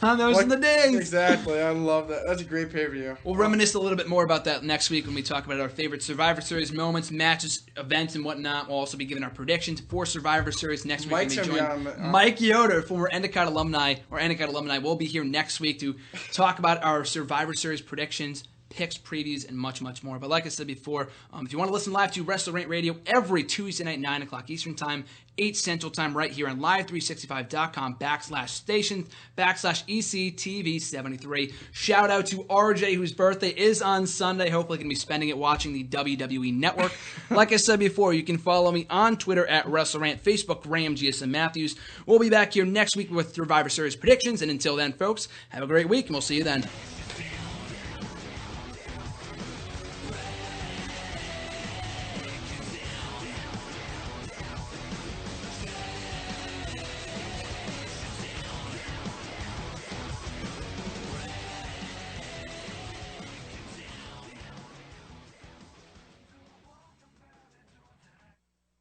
are the days! Exactly, I love that. That's a great pay-per-view. We'll reminisce a little bit more about that next week when we talk about our favorite Survivor Series moments, matches, events, and whatnot. We'll also be giving our predictions for Survivor Series next week. Mike's when we join Mike Yoder, former Endicott alumni, will be here next week to talk about our Survivor Series predictions, picks, previews, and much, much more. But like I said before, if you want to listen live to WrestleRant Radio every Tuesday night, 9 o'clock Eastern Time, 8 Central Time, right here on live365.com/stations/ECTV73. Shout out to RJ, whose birthday is on Sunday. Hopefully, can be spending it watching the WWE Network. Like I said before, you can follow me on Twitter at WrestleRant, Facebook, Graham GSM Matthews. We'll be back here next week with Survivor Series predictions. And until then, folks, have a great week, and we'll see you then.